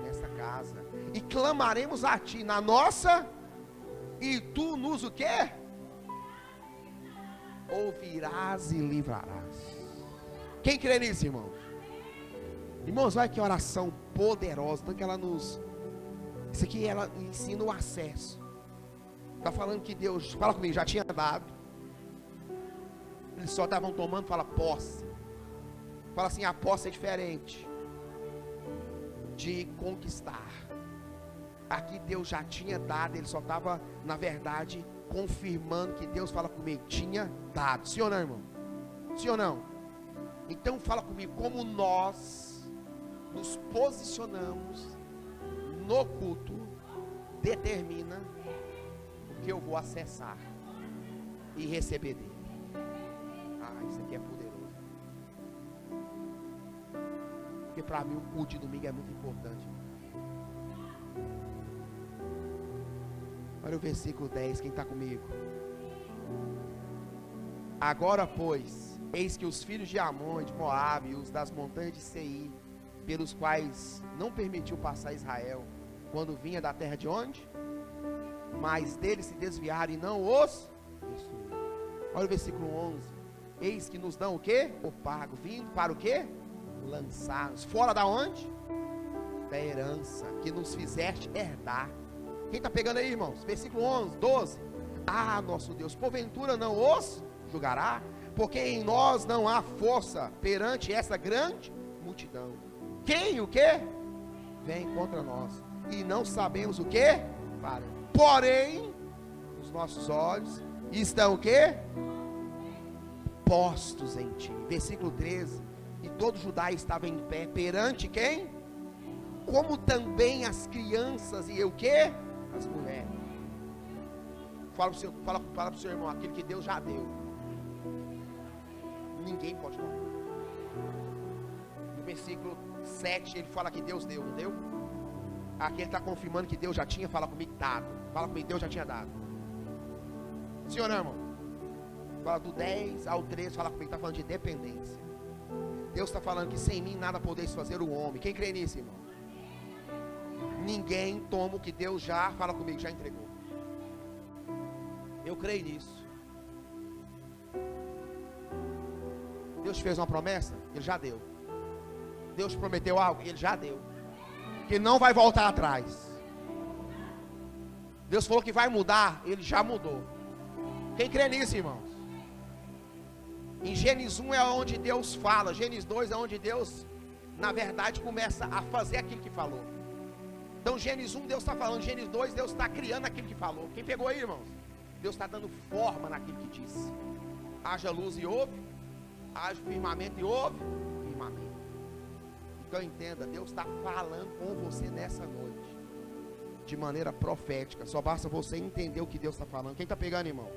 Nesta casa. E clamaremos a ti na nossa, e tu nos o quê? Ouvirás e livrarás. Quem crê nisso, irmãos? Irmãos, olha que oração poderosa, tanto que ela nos... Isso aqui ela ensina o acesso. Está falando que Deus, fala comigo, já tinha dado. Eles só estavam tomando, fala posse. Fala assim, a posse é diferente de conquistar. Aqui Deus já tinha dado, ele só estava, na verdade, confirmando que Deus, fala comigo, tinha dado. Sim ou não, irmão? Sim ou não? Então fala comigo, como nós nos posicionamos no culto, determina o que eu vou acessar e receber dele. Ah, isso aqui é poderoso. Porque para mim o culto de domingo é muito importante. Olha o versículo 10, quem está comigo? Agora, pois, eis que os filhos de Amon, de Moabe, os das montanhas de Seir, pelos quais não permitiu passar Israel, quando vinha da terra de onde? Mas deles se desviaram e não os destruíram. Olha o versículo 11. Eis que nos dão o quê? O pago, vindo para o quê? Lançar-nos. Fora da onde? Da herança, que nos fizeste herdar. Quem está pegando aí, irmãos? Versículo 11, 12. Ah, nosso Deus, porventura não os julgará? Porque em nós não há força perante essa grande multidão. Quem o quê? Vem contra nós. E não sabemos o quê? Porém, os nossos olhos estão o quê? Postos em ti. Versículo 13. E todo Judá estava em pé perante quem? Como também as crianças e o quê? As mulheres. Fala para o seu irmão, aquilo que Deus já deu. Ninguém pode tomar. No versículo 7 ele fala que Deus deu, não deu? Aqui ele está confirmando que Deus já tinha, fala comigo, dado. Fala comigo, Deus já tinha dado. Sim ou não, irmão? Fala do 10 ao 13, fala comigo, está falando de dependência. Deus está falando que sem mim nada podeis fazer o homem. Quem crê nisso, irmão? Ninguém toma o que Deus já, fala comigo, já entregou. Eu creio nisso. Deus te fez uma promessa? Ele já deu. Deus te prometeu algo? Ele já deu. Que não vai voltar atrás. Deus falou que vai mudar? Ele já mudou. Quem crê nisso, irmãos? Em Gênesis 1 é onde Deus fala. Gênesis 2 é onde Deus, na verdade, começa a fazer aquilo que falou. Então Gênesis 1 Deus está falando, Gênesis 2 Deus está criando aquilo que falou. Quem pegou aí, irmãos? Deus está dando forma naquilo que disse. Haja luz e houve, haja firmamento e houve firmamento. Então entenda, Deus está falando com você nessa noite, de maneira profética. Só basta você entender o que Deus está falando. Quem está pegando, irmão?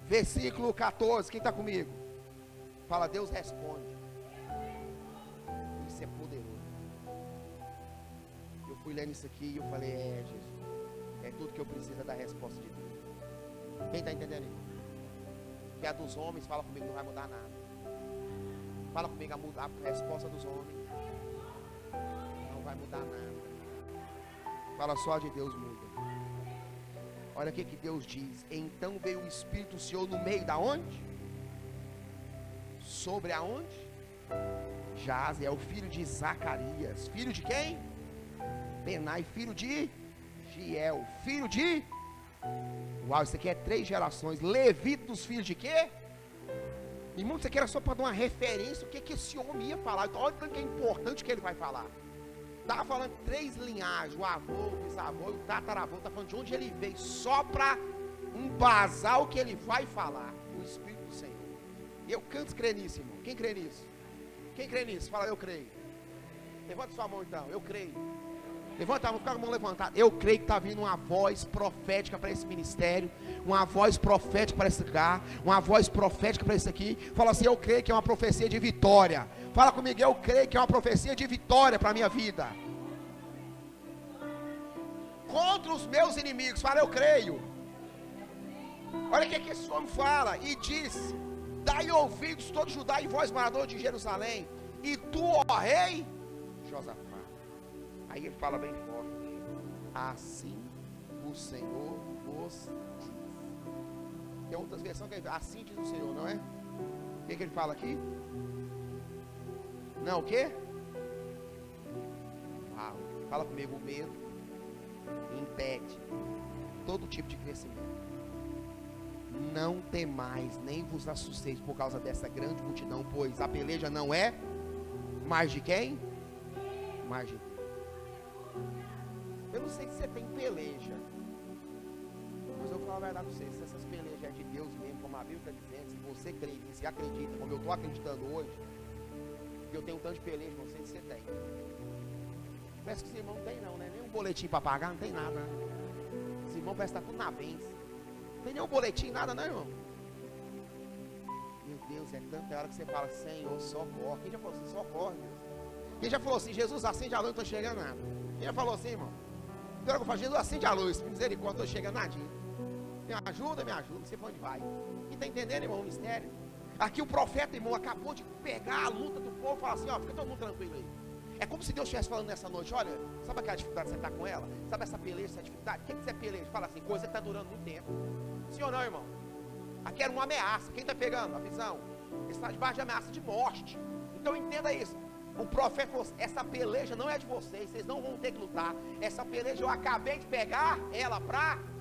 Versículo 14, quem está comigo? Fala, Deus responde. Isso é poderoso. Eu fui lendo isso aqui e eu falei, Jesus, é tudo que eu preciso é da resposta de Deus. Quem está entendendo, irmão? Que a dos homens, fala comigo, não vai mudar nada. Fala comigo, a resposta dos homens não vai mudar nada. Fala, só a de Deus muda. Olha o que Deus diz. Então veio o Espírito do Senhor no meio da onde? Sobre aonde? Jaziel, filho de Zacarias. Filho de quem? Benai, filho de Giel, filho de... Uau, isso aqui é 3 gerações. Levita dos filhos de quê? Irmão, isso aqui era só para dar uma referência. O que esse homem ia falar. Então olha o que é importante o que ele vai falar. Estava falando 3 linhagens. O avô, o bisavô e o tataravô. Está falando de onde ele veio. Só para embasar o que ele vai falar. O Espírito do Senhor. Eu canto crer nisso, irmão. Quem crê nisso? Quem crê nisso? Fala, eu creio. Levanta sua mão então, eu creio. Levanta a mão, fica com a mão levantada. Eu creio que está vindo uma voz profética para esse ministério. Uma voz profética para esse lugar. Uma voz profética para isso aqui. Fala assim, eu creio que é uma profecia de vitória. Fala comigo, eu creio que é uma profecia de vitória para a minha vida. Contra os meus inimigos. Fala, eu creio. Olha o que esse homem fala. E diz, dai ouvidos todo Judá e vós morador de Jerusalém. E tu, ó rei Josafá. Aí ele fala bem forte. Assim o Senhor vos diz. Tem outras versões que ele fala, assim diz o Senhor, não é? O que ele fala aqui? Não, o quê? Uau. Fala comigo, o medo impede todo tipo de crescimento. Não temais, nem vos assusteis por causa dessa grande multidão, pois a peleja não é mais de quem? Mais de Deus. Eu não sei se você tem peleja, mas eu vou falar a verdade para você, se essas pelejas é de Deus mesmo, como a Bíblia está dizendo, se você crê nisso e acredita, como eu estou acreditando hoje, que eu tenho um tanto de peleja, não sei se você tem. Parece que esse irmão não tem não, né? Nem um boletim para pagar, não tem nada, né? Esse irmão parece que está tudo na bênção. Não tem nenhum boletim, nada, não, irmão? Meu Deus, é tanta hora que você fala, Senhor, socorre. Quem já falou assim, socorre, Deus? Quem já falou assim, Jesus, acende a luz, não estou chegando nada? Quem já falou assim, irmão? Então eu falo, Jesus, acende a luz, misericórdia, não estou chegando nadinha. Me ajuda, não sei para onde vai. E está entendendo, irmão, o mistério? Aqui o profeta, irmão, acabou de pegar a luta do povo e falar assim, ó, fica todo mundo tranquilo aí. É como se Deus estivesse falando nessa noite, olha, sabe aquela dificuldade que você está com ela? Sabe essa peleja, essa dificuldade? O que é peleja? Fala assim, coisa que está durando muito tempo. Sim ou não, irmão? Aqui era uma ameaça. Quem está pegando a visão? Ele está debaixo de ameaça de morte. Então entenda isso. O profeta falou, essa peleja não é de vocês, vocês não vão ter que lutar. Essa peleja eu acabei de pegar ela pra mim.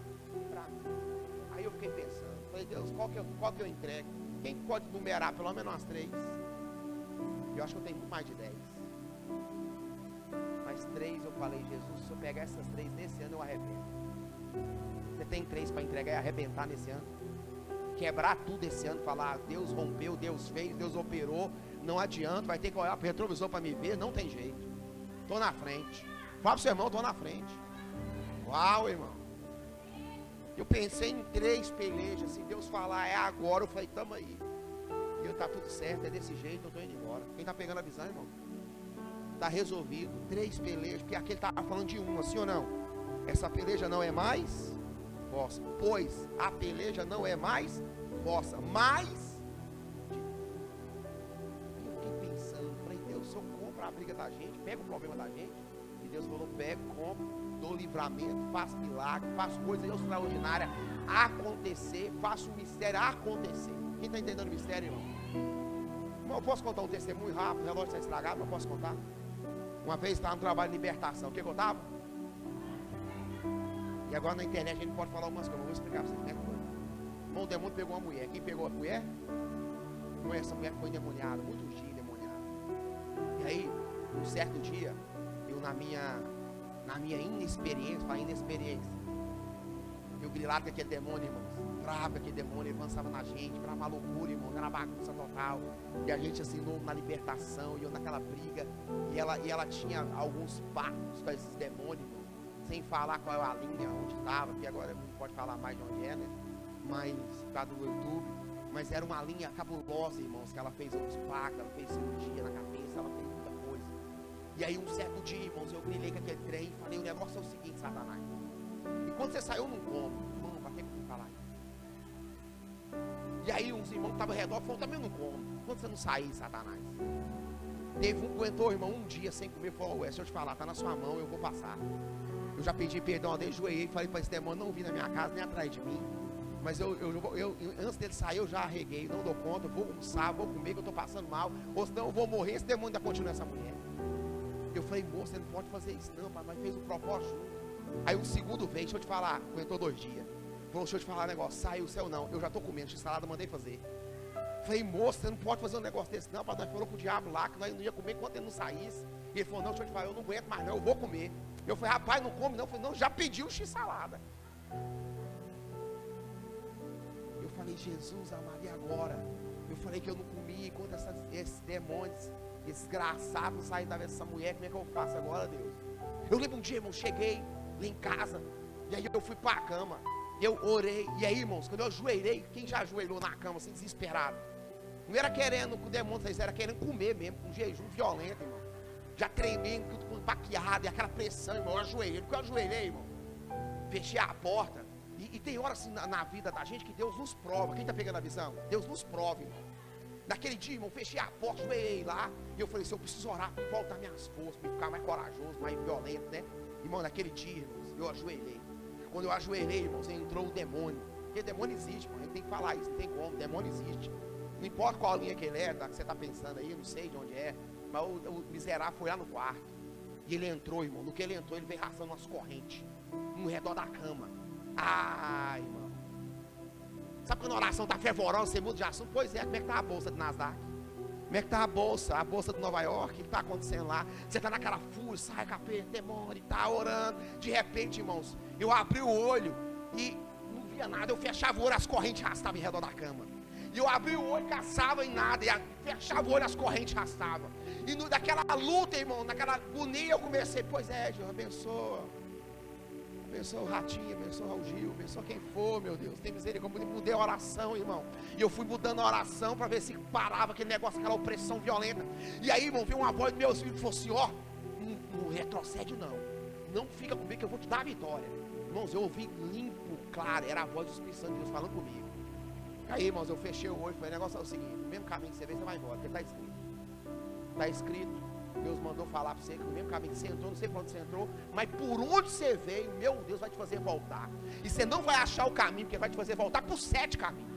Aí eu fiquei pensando, falei, Deus, qual que eu entrego? Quem pode numerar pelo menos umas 3? Eu acho que eu tenho muito mais de 10. Mas 3 eu falei, Jesus, se eu pegar essas 3 nesse ano eu arrebento. Você tem 3 para entregar e arrebentar nesse ano? Quebrar tudo esse ano, falar, Deus rompeu, Deus fez, Deus operou. Não adianta, vai ter que olhar para o retrovisor para me ver, não tem jeito. Estou na frente. Fala para o seu irmão, estou na frente. Uau, irmão. Eu pensei em 3 pelejas. Se Deus falar é agora, eu falei, tamo aí. E está tudo certo, é desse jeito, eu estou indo embora. Quem está pegando a visão, irmão? Está resolvido. 3 pelejas, porque aquele estava falando de uma, sim ou não? Essa peleja não é mais vossa. Pois a peleja não é mais vossa, mas a briga da gente, pega o problema da gente, e Deus falou, pega, compra, dou livramento, faço milagre, faço coisa extraordinária acontecer, faço o mistério acontecer. Quem está entendendo o mistério, irmão? Irmão, eu posso contar um testemunho rápido, o relógio está estragado, mas posso contar? Uma vez estava no trabalho de libertação, o que eu estava? E agora na internet a gente pode falar umas coisas, eu vou explicar para vocês, né? Irmão, o demônio pegou uma mulher, quem pegou a mulher? Não, essa mulher foi endemoniada, muitos dias. E aí, um certo dia, eu na minha inexperiência, eu grilava com aquele demônio, irmãos, bravo com aquele demônio, ele avançava na gente, era uma loucura, irmão, era uma bagunça total, e a gente assim, na libertação, e eu naquela briga, e ela tinha alguns pactos com esses demônios, irmão, sem falar qual é a linha, onde estava, que agora não pode falar mais de onde é, né, mas, por causa do YouTube, mas era uma linha cabulosa, irmãos, que ela fez alguns pactos, ela fez cirurgia na cabeça, ela fez muita coisa. E aí um certo dia, irmãos, eu brilhei com aquele trem e falei, o negócio é o seguinte, Satanás. E quando você saiu num como, irmão, para que eu falar isso? E aí uns irmãos que estavam ao redor falaram, também não como. Quando você não sair, Satanás? Teve um que aguentou, irmão, um dia sem comer, falou, ué, se eu te falar, tá na sua mão, eu vou passar. Eu já pedi perdão, eu ajoelhei e falei para esse demônio não vir na minha casa, nem atrás de mim. Mas eu antes dele sair, eu já arreguei, não dou conta, eu vou almoçar, vou comer, que eu estou passando mal, ou senão eu vou morrer, esse demônio ainda continua essa mulher. Eu falei, moça, você não pode fazer isso não, pai, mas fez um propósito junto. Aí um segundo veio, deixa eu te falar, aguentou 2 dias. Falou, deixa eu te falar um negócio, saiu o céu não, eu já estou comendo, x-salada, mandei fazer. Falei, moça, você não pode fazer um negócio desse não, pai, nós falou com o diabo lá, que nós não ia comer enquanto ele não saísse. E ele falou, não, deixa eu te falar, eu não aguento mais não, eu vou comer. Eu falei, rapaz, não come não. Eu falei, não, já pediu x-salada. Eu falei, Jesus amado, e agora? Eu falei que eu não comia enquanto esses demônios, esses desgraçados saem dessa mulher. Como é que eu faço agora, Deus? Eu lembro um dia, irmão, cheguei lá em casa, e aí eu fui para a cama, eu orei, e aí, irmãos, quando eu ajoelhei, quem já ajoelhou na cama assim, desesperado? Não era querendo que o demônio fez, era querendo comer mesmo, com um jejum violento, irmão. Já tremendo, tudo com baqueado, e aquela pressão, irmão, eu ajoelhei, porque eu ajoelhei, irmão, fechei a porta, e tem horas assim na vida da gente que Deus nos prova. Quem está pegando a visão? Deus nos prova, irmão. Naquele dia, irmão, fechei a porta, ajoelhei lá, e eu falei assim, eu preciso orar para voltar minhas forças, para ficar mais corajoso, mais violento, né? Irmão, naquele dia, irmãos, eu ajoelhei. Quando eu ajoelhei, irmãos, entrou o demônio. Porque demônio existe, irmão, a gente tem que falar isso, não tem como, demônio existe. Não importa qual linha que ele é, tá, que você está pensando aí, não sei de onde é, mas o miserável foi lá no quarto. E ele entrou, irmão, no que ele entrou, ele veio arrastando umas correntes no redor da cama. Ai, irmão. Sabe quando a oração está fervorosa, você muda de assunto? Pois é, como é que está a bolsa de Nasdaq? Como é que está a bolsa de Nova York? O que está acontecendo lá? Você está naquela fúria, sai capeta, demônio, está orando. De repente, irmãos, eu abri o olho e não via nada. Eu fechava o olho, as correntes arrastavam em redor da cama. E eu abri o olho, caçava em nada. E fechava o olho, as correntes arrastavam. E daquela luta, irmão, naquela agonia, eu comecei, pois é, Deus, abençoa. Abençoa o Ratinho, abençoa o Raul Gil, abençoa quem for, meu Deus. Tem misericórdia. Eu mudei a oração, irmão. E eu fui mudando a oração para ver se parava aquele negócio, aquela opressão violenta. E aí, irmão, veio uma voz do meu espírito e falou assim: ó, não retrocede não. Não fica comigo que eu vou te dar a vitória. Irmãos, eu ouvi limpo, claro, era a voz do Espírito Santo de Deus falando comigo. Aí, irmãos, eu fechei o olho e falei: o negócio é o seguinte, no mesmo caminho que você vem, você vai embora, porque está escrito. Está escrito. Deus mandou falar para você que no mesmo caminho que você entrou, não sei quando você entrou, mas por onde você veio, meu Deus vai te fazer voltar. E você não vai achar o caminho, porque vai te fazer voltar por 7 caminhos.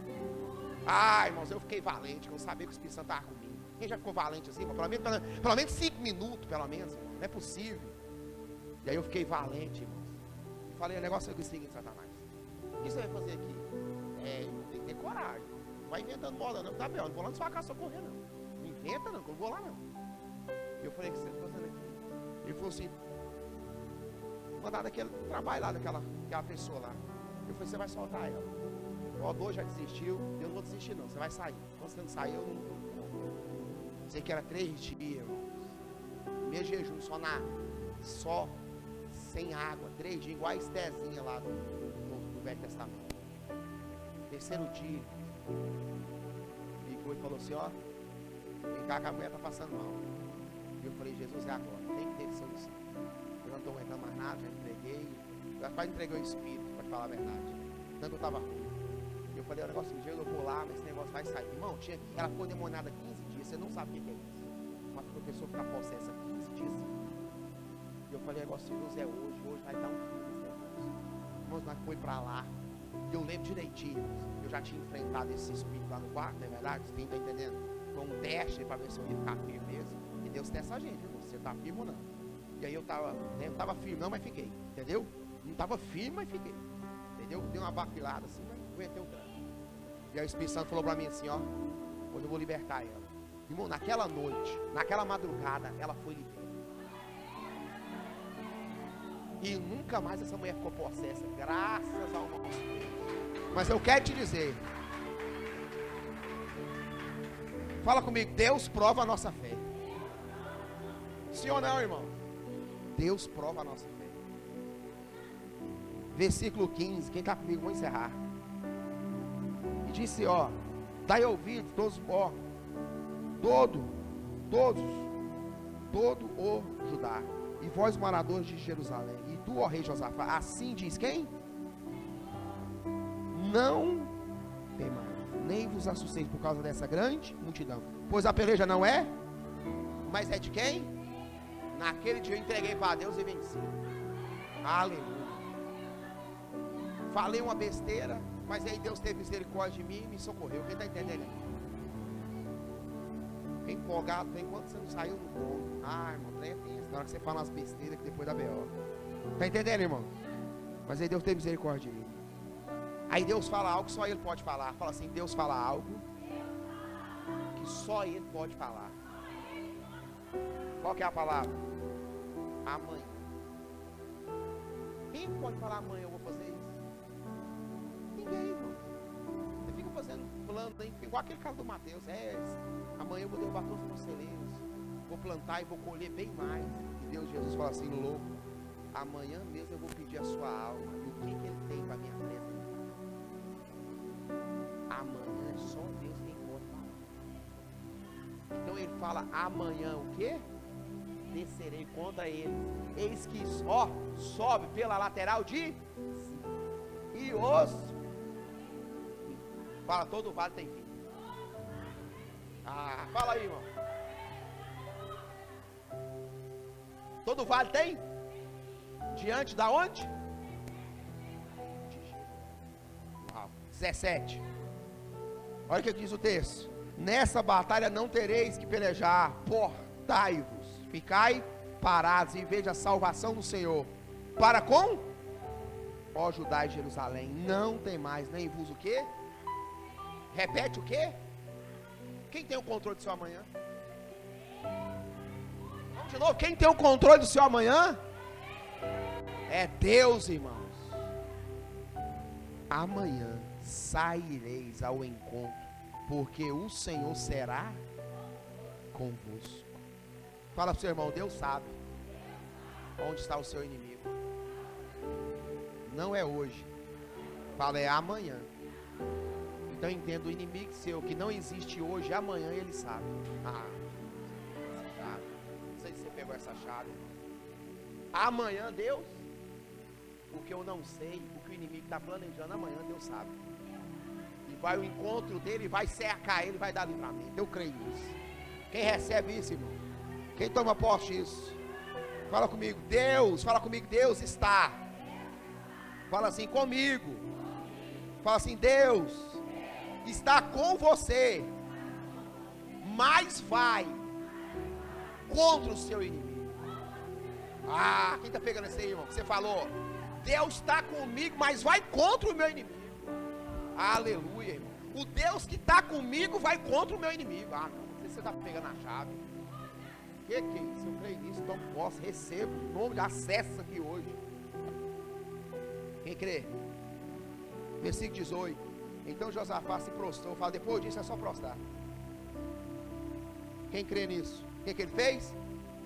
Ah, irmãos, eu fiquei valente, que eu sabia que o Espírito Santo estava comigo. Quem já ficou valente assim, irmão? Pelo menos 5 minutos, pelo menos, irmão. Não é possível. E aí eu fiquei valente, irmãos. E falei: o negócio é o seguinte, Satanás, o que você vai fazer aqui? Tem que ter coragem. Não vai inventando moda não, tá bem? Eu não vou lá na sua casa socorrer não. Não inventa não, que eu não vou lá não. Eu falei: o que você está fazendo aqui? Ele falou assim: mandar daquele trabalho lá, daquela pessoa lá. Eu falei: você vai soltar ela. O dois já desistiu, eu não vou desistir não, você vai sair. Quando você não sair, eu não. Sei que era 3 dias, meu jejum, só sem água, 3 dias, igual a Estezinha lá do Velho Testamento. 3º dia, ligou e falou assim: ó, vem cá que a mulher está passando mal. Eu falei: Jesus, é agora, tem que ter solução. Eu não estou aguentando mais nada, já entreguei. Eu quase entreguei o espírito, para te falar a verdade. Tanto eu estava ruim. Eu falei: o negócio de eu vou lá, mas esse negócio vai sair. Irmão, ela ficou demoniada 15 dias, você não sabe o que é isso. Uma pessoa ficar possessa 15 dias. E eu falei: o negócio de Deus é hoje vai dar um fim nesse negócio. Irmãos, nós foi para lá. E eu lembro direitinho, eu já tinha enfrentado esse espírito lá no quarto, não é verdade? Quem está entendendo? Foi um teste para ver se eu ia ficar firme mesmo. E Deus testa a gente, irmão, você está firme ou não. E aí eu estava firme não, mas fiquei, entendeu? Não estava firme, mas fiquei, entendeu? Dei uma bafilada assim, mas aguentei o tranco. E aí o Espírito Santo falou para mim assim: ó, hoje eu vou libertar ela. Irmão, naquela noite, naquela madrugada, ela foi liberta. E nunca mais essa mulher ficou possessa, graças ao nosso Deus. Mas eu quero te dizer, fala comigo: Deus prova a nossa fé. Sim ou não, irmão? Deus prova a nossa fé. Versículo 15, quem está comigo, vou encerrar. E disse: ó, dai ouvido todos, ó, todo o Judá, e vós moradores de Jerusalém, e tu, ó rei Josafá, assim diz quem? Não temais, nem vos assusteis por causa dessa grande multidão, pois a peleja não é, mas é de quem? Naquele dia eu entreguei para Deus e venci. Aleluia. Falei uma besteira, mas aí Deus teve misericórdia de mim e me socorreu. Quem está entendendo aí? Fiquei empolgado, enquanto você não saiu no ponto. Ah, irmão, trem é tenso. Na hora que você fala umas besteiras que depois da B.O. Está entendendo, irmão? Mas aí Deus teve misericórdia de mim. Aí Deus fala algo que só Ele pode falar. Fala assim, Deus fala algo que só Ele pode falar. Qual que é a palavra? Amanhã. Quem pode falar amanhã eu vou fazer isso? Ninguém, irmão. Você fica fazendo plano aí, igual aquele cara do Mateus. Amanhã eu vou derrubar todos os meus celeiros, vou plantar e vou colher bem mais. E Deus, Jesus fala assim, louco, amanhã mesmo eu vou pedir a sua alma. E o que Ele tem para me apresentar? Amanhã é só Deus quem pode falar. Então Ele fala, amanhã o quê? Descerei contra ele. Eis que sobe pela lateral de e os fala, todo vale tem fim. Fala aí, irmão. Todo vale tem? Diante da onde? Uau. 17. Olha o que diz o texto. Nessa batalha não tereis que pelejar. Portai-vos, ficai parados e veja a salvação do Senhor. Para com? Ó Judá e Jerusalém, não tem mais nem vos o quê? Repete o quê? Quem tem o controle do seu amanhã? Vamos de novo, quem tem o controle do seu amanhã? É Deus, irmãos. Amanhã saireis ao encontro, porque o Senhor será convosco. Fala para o seu irmão, Deus sabe onde está o seu inimigo. Não é hoje. Fala, é amanhã. Então entenda, o inimigo seu que não existe hoje, amanhã ele sabe. Sabe. Não sei se você pegou essa chave. Amanhã Deus, o que eu não sei, o que o inimigo está planejando, amanhã Deus sabe. E vai ao encontro dele, vai cercar ele, vai dar livramento. Eu creio nisso. Quem recebe isso, irmão? Quem toma posse disso? Fala comigo, Deus. Fala comigo, Deus está. Fala assim, comigo. Fala assim, Deus está com você, mas vai contra o seu inimigo. Quem está pegando esse aí, irmão? Você falou, Deus está comigo, mas vai contra o meu inimigo. Aleluia, irmão. O Deus que está comigo vai contra o meu inimigo. Não sei se você está pegando a chave. Que é isso? Eu creio nisso, então posso, recebo, em nome de acesso aqui hoje. Quem crê? Versículo 18. Então Josafá se prostrou. Fala, depois disso é só prostrar. Quem crê nisso? O que ele fez?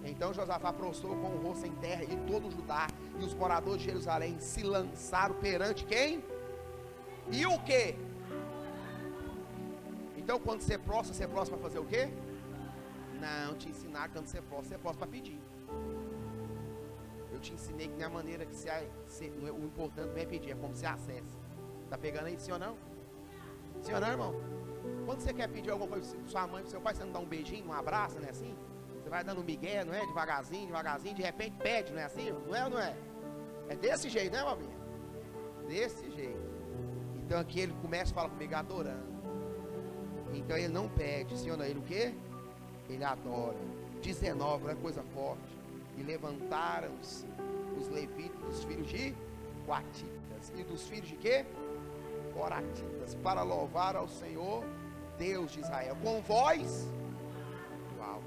Então Josafá prostrou com o rosto em terra, e todo o Judá e os moradores de Jerusalém se lançaram perante quem? E o que? Então quando você prostra para fazer o quê? Não, te ensinar quando você prostra para pedir. Eu te ensinei que não é a maneira que o importante não é pedir, é como você acessa. Tá pegando aí, sim ou não? Sim ou não, irmão? Quando você quer pedir alguma coisa para sua mãe, para seu pai, você não dá um beijinho, um abraço, não é assim? Você vai dando um migué, não é? Devagarzinho, de repente pede, não é assim? Não é ou não é? É desse jeito, né, mamãe? Desse jeito. Então aqui ele começa a falar comigo adorando. Então ele não pede, sim ou não? Ele o quê? Ele adora. 19, é coisa forte. E levantaram-se os levitas dos filhos de Coatitas e dos filhos de quê? Coratitas, para louvar ao Senhor Deus de Israel com voz. Uau.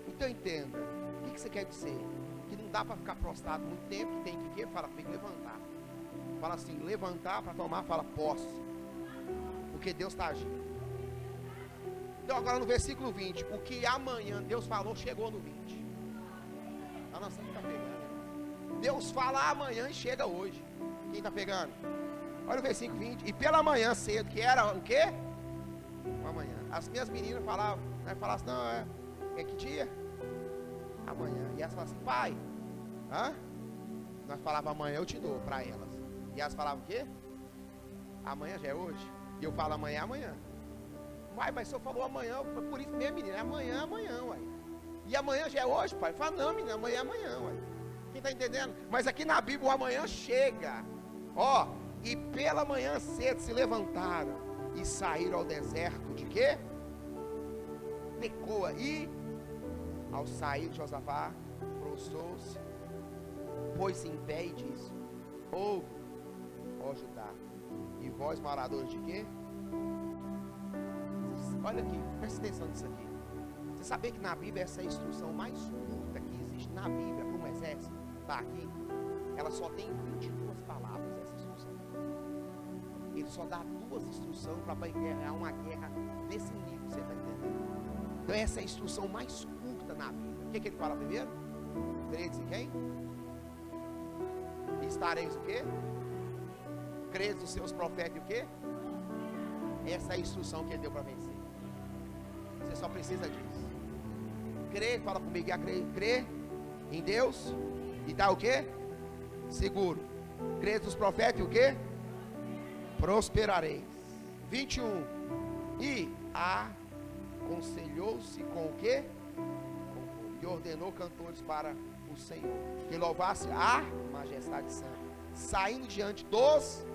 Então entenda, o que você quer dizer? Que não dá para ficar prostrado muito tempo, que tem que quê? Fala, tem que levantar. Fala assim, levantar para tomar, fala, posso, porque Deus está agindo. Então agora no versículo 20, o que amanhã Deus falou, chegou no 20. A nossa está pegando. Deus fala amanhã e chega hoje. Quem está pegando? Olha o versículo 20. E pela manhã cedo, que era o quê? Amanhã. As minhas meninas falavam, assim, não, é que dia? Amanhã. E elas falavam assim, pai, nós falávamos amanhã eu te dou para elas. E elas falavam o quê? Amanhã já é hoje. E eu falo amanhã é amanhã. Uai, mas o senhor falou amanhã, por isso mesmo, menino, é amanhã, uai. E amanhã já é hoje, pai? Fala, não, menino, amanhã é amanhã, uai. Quem está entendendo? Mas aqui na Bíblia o amanhã chega. Ó, e pela manhã cedo se levantaram e saíram ao deserto de quê? Tecoa. E ao sair Josafá, prostrou-se, pôs-se em pé e disse: ouve, ó Judá, e vós moradores de quê? Olha aqui, presta atenção nisso aqui. Você sabia que na Bíblia essa é a instrução mais curta que existe na Bíblia para um exército? Está aqui. Ela só tem 22 palavras, essa instrução. Ele só dá 2 instruções para ganhar uma guerra desse nível, você está entendendo? Então essa é a instrução mais curta na Bíblia. O que ele fala primeiro? Credes em quem? Estareis o quê? Credes os seus profetas e o quê? Essa é a instrução que ele deu para vencer. Você só precisa disso. Crer, fala comigo, crer em Deus e tá o quê? Seguro. Credes nos profetas e o quê? Prosperareis. 21. E aconselhou-se com o quê? E ordenou cantores para o Senhor, que louvasse a majestade santa, saindo diante dos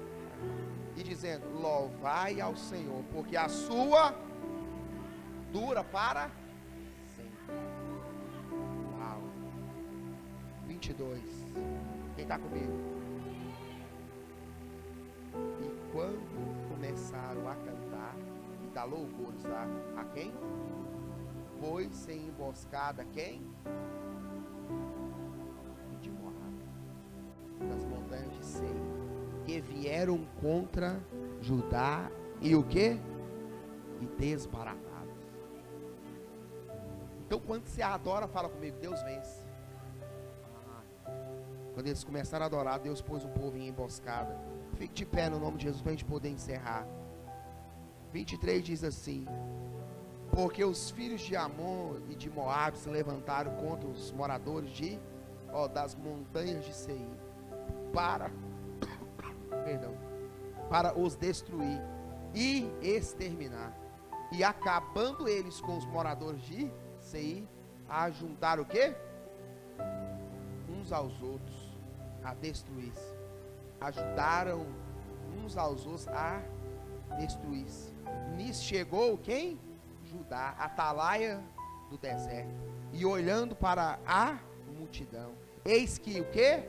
e dizendo: louvai ao Senhor, porque a sua dura para sempre. Uau. 22. Quem está comigo? E quando começaram a cantar e dar louvores a quem? Pôs-se em emboscada quem? De Moabe, das montanhas de Seir, que vieram contra Judá e o que? E desbaratados. Então quando você adora, fala comigo, Deus vence. Quando eles começaram a adorar, Deus pôs o povo em emboscada. Fique de pé no nome de Jesus para a gente poder encerrar. 23 diz assim: porque os filhos de Amon e de Moabe se levantaram contra os moradores das montanhas de Seir para os destruir e exterminar. E acabando eles com os moradores de Seir, a juntar o quê? Uns aos outros a destruir-se. Ajudaram uns aos outros a destruir-se. Nisso chegou quem? Judá, atalaia do deserto, e olhando para a multidão, eis que o que?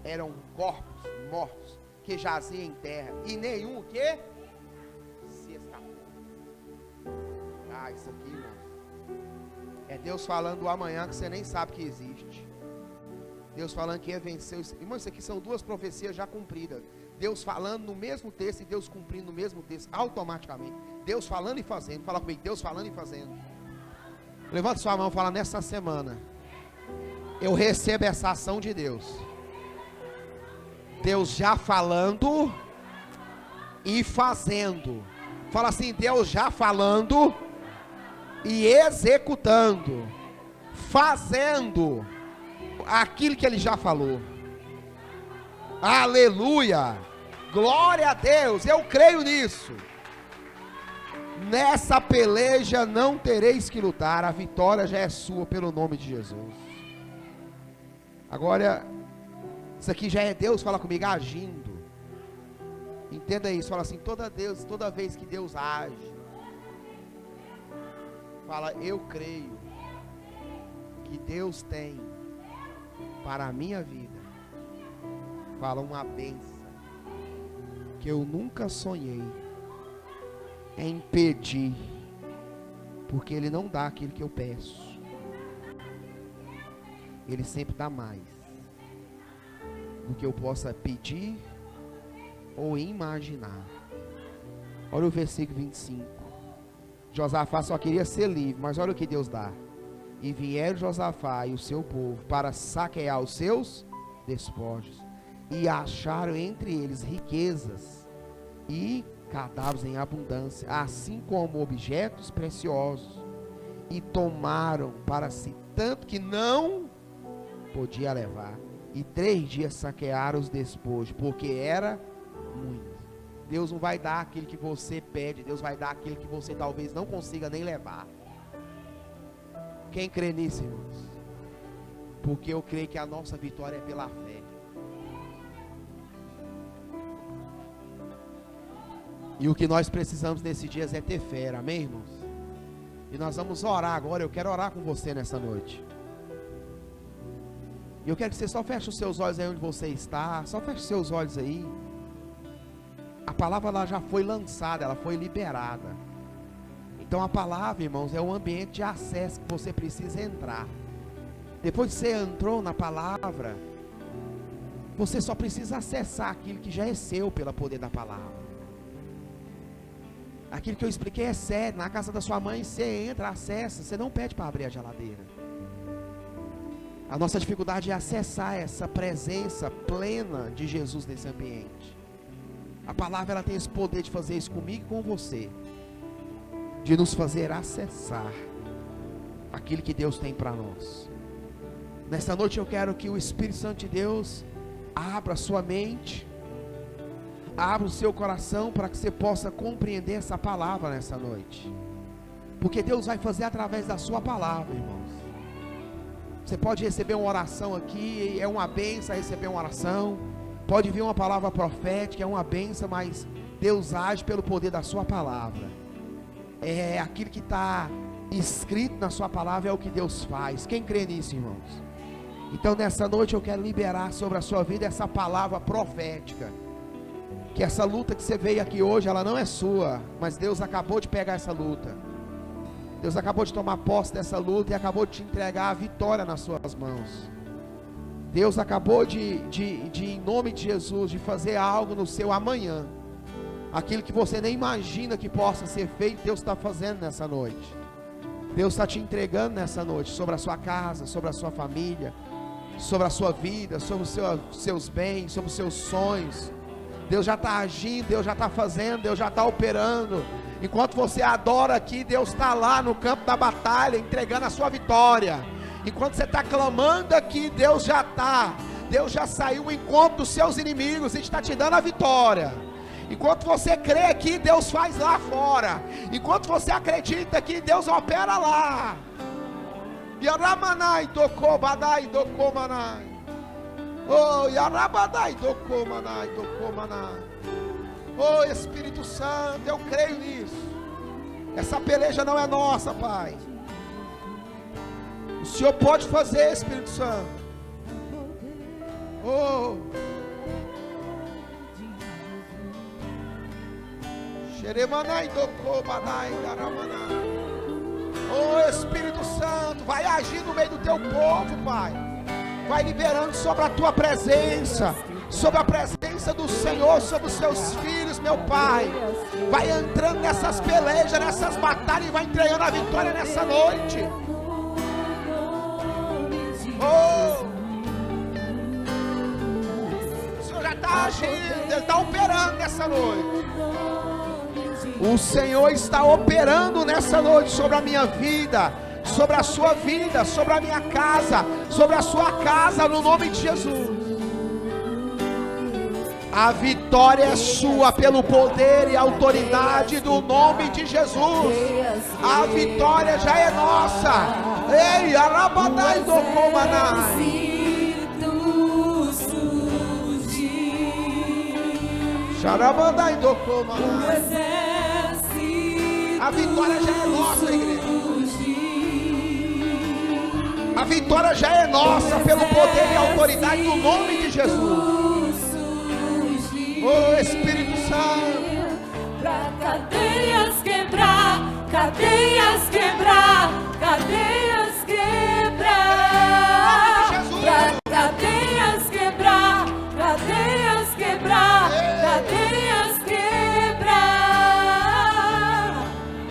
Eram corpos mortos que jaziam em terra, e nenhum o que? Se escapou. Isso aqui, irmãos, é Deus falando o amanhã que você nem sabe que existe. Deus falando que ia vencer. Irmão, isso aqui são 2 profecias já cumpridas. Deus falando no mesmo texto e Deus cumprindo no mesmo texto, automaticamente. Deus falando e fazendo. Fala comigo, Deus falando e fazendo. Levanta sua mão e fala: nessa semana eu recebo essa ação de Deus. Deus já falando e fazendo. Fala assim: Deus já falando e executando, fazendo aquilo que Ele já falou. Aleluia, glória a Deus, eu creio nisso. Nessa peleja não tereis que lutar, a vitória já é sua pelo nome de Jesus. Agora, isso aqui já é Deus, fala comigo, agindo. Entenda isso, fala assim: toda vez que Deus age, fala: eu creio que Deus tem para a minha vida, fala, uma bênção que eu nunca sonhei em pedir, porque Ele não dá aquilo que eu peço, Ele sempre dá mais do que eu possa pedir ou imaginar. Olha o versículo 25. Josafá só queria ser livre, mas olha o que Deus dá. E vieram Josafá e o seu povo para saquear os seus despojos, e acharam entre eles riquezas e cadáveres em abundância, assim como objetos preciosos, e tomaram para si tanto que não podia levar, e 3 dias saquearam os despojos, porque era muito. Deus não vai dar aquilo que você pede, Deus vai dar aquilo que você talvez não consiga nem levar. Quem crê nisso, irmãos? Porque eu creio que a nossa vitória é pela fé. E o que nós precisamos nesses dias é ter fé, amém, irmãos? E nós vamos orar agora. Eu quero orar com você nessa noite. E eu quero que você só feche os seus olhos aí onde você está. Só feche os seus olhos aí. A palavra ela já foi lançada, ela foi liberada. Então a palavra, irmãos, é um ambiente de acesso que você precisa entrar. Depois que você entrou na palavra, você só precisa acessar aquilo que já é seu pelo poder da palavra. Aquilo que eu expliquei é sério. Na casa da sua mãe você entra, acessa, você não pede para abrir a geladeira. A nossa dificuldade é acessar essa presença plena de Jesus nesse ambiente. A palavra ela tem esse poder de fazer isso comigo e com você, de nos fazer acessar aquilo que Deus tem para nós. Nesta noite eu quero que o Espírito Santo de Deus abra a sua mente, abra o seu coração para que você possa compreender essa palavra nessa noite. Porque Deus vai fazer através da sua palavra, irmãos. Você pode receber uma oração aqui, é uma bênção receber uma oração. Pode vir uma palavra profética, é uma bênção, mas Deus age pelo poder da sua palavra. É aquilo que está escrito na sua palavra, é o que Deus faz. Quem crê nisso, irmãos? Então nessa noite eu quero liberar sobre a sua vida essa palavra profética. Que essa luta que você veio aqui hoje, ela não é sua, mas Deus acabou de pegar essa luta. Deus acabou de tomar posse dessa luta e acabou de te entregar a vitória nas suas mãos. Deus acabou de em nome de Jesus, de fazer algo no seu amanhã. Aquilo que você nem imagina que possa ser feito, Deus está fazendo nessa noite. Deus está te entregando nessa noite, sobre a sua casa, sobre a sua família, sobre a sua vida, sobre os seus bens, sobre os seus sonhos. Deus já está agindo, Deus já está fazendo, Deus já está operando. Enquanto você adora aqui, Deus está lá no campo da batalha, entregando a sua vitória. Enquanto você está clamando aqui, Deus já saiu ao encontro dos seus inimigos e está te dando a vitória. Enquanto você crê aqui, Deus faz lá fora. Enquanto você acredita aqui, Deus opera lá. Yaramanai dokobadai dokomanai. Oh, yarabadai dokomanai dokomanai. Oh, Espírito Santo, eu creio nisso. Essa peleja não é nossa, Pai. O Senhor pode fazer, Espírito Santo. Oh, Xeremanai dokomanai yaramanai. Oh, Espírito Santo, vai agir no meio do teu povo, Pai. Vai liberando sobre a tua presença, sobre a presença do Senhor, sobre os seus filhos, meu Pai. Vai entrando nessas pelejas, nessas batalhas, e vai entregando a vitória nessa noite. Oh, o Senhor já está agindo, Ele está operando nessa noite. O Senhor está operando nessa noite sobre a minha vida, sobre a sua vida, sobre a minha casa, sobre a sua casa, no nome de Jesus. A vitória é sua pelo poder e autoridade do nome de Jesus. A vitória já é nossa. Ei, arabadai do comanai. Xarabadai do comanai. A vitória já é nossa, igreja. A vitória já é nossa pelo poder e autoridade do nome de Jesus. Oh, Espírito Santo, pra cadeias quebrar, cadeias quebrar, cadeias quebrar. Pra cadeias quebrar, cadeias quebrar, cadeias quebrar.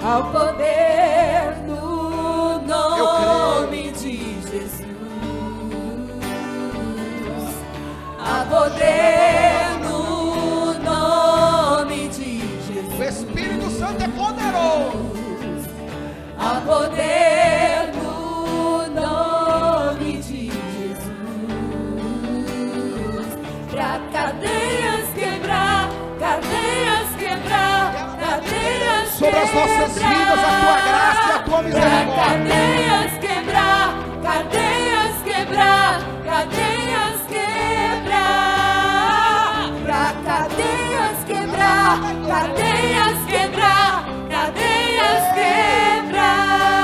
Ao poder do nome de Jesus. A poder no nome de Jesus. o Espírito Santo é poderoso. A poder no nome de Jesus. Pra cadeias quebrar, cadeias nossas vidas a tua graça e a tua misericórdia. Cadeias quebrar, cadeias quebrar, cadeias quebrar. Pra cadeias quebrar, cadeias quebrar, cadeias quebrar.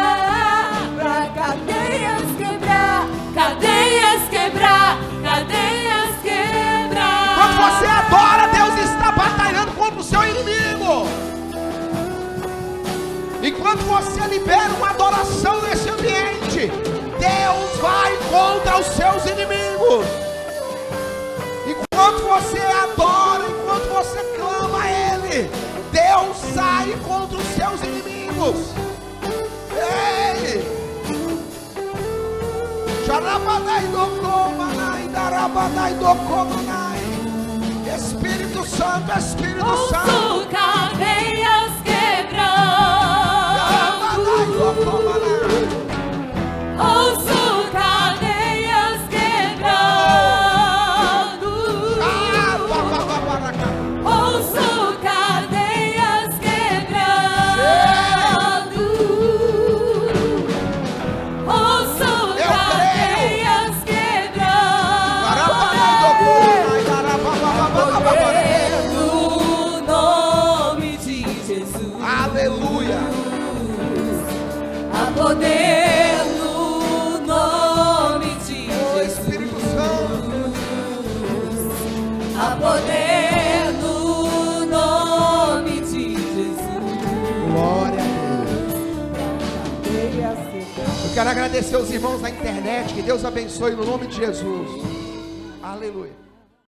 Pra cadeias quebrar, cadeias quebrar, cadeias quebrar. Quando você adora, Deus está batalhando contra o seu inimigo. Enquanto você libera uma adoração nesse ambiente, Deus vai contra os seus inimigos. Enquanto você adora, enquanto você clama a Ele, Deus sai contra os seus inimigos. Ei! Espírito Santo, Espírito Santo. Ouço cadeias quebrando. Ouço cadeias quebrando. Ouço cadeias quebrando. Ouço cadeias quebrando. No nome de Jesus. Aleluia. Há poder no nome de Oh, Espírito Santo. Há poder no nome de Jesus. Glória a Deus. Eu quero agradecer os irmãos da internet. Que Deus abençoe no nome de Jesus. Aleluia.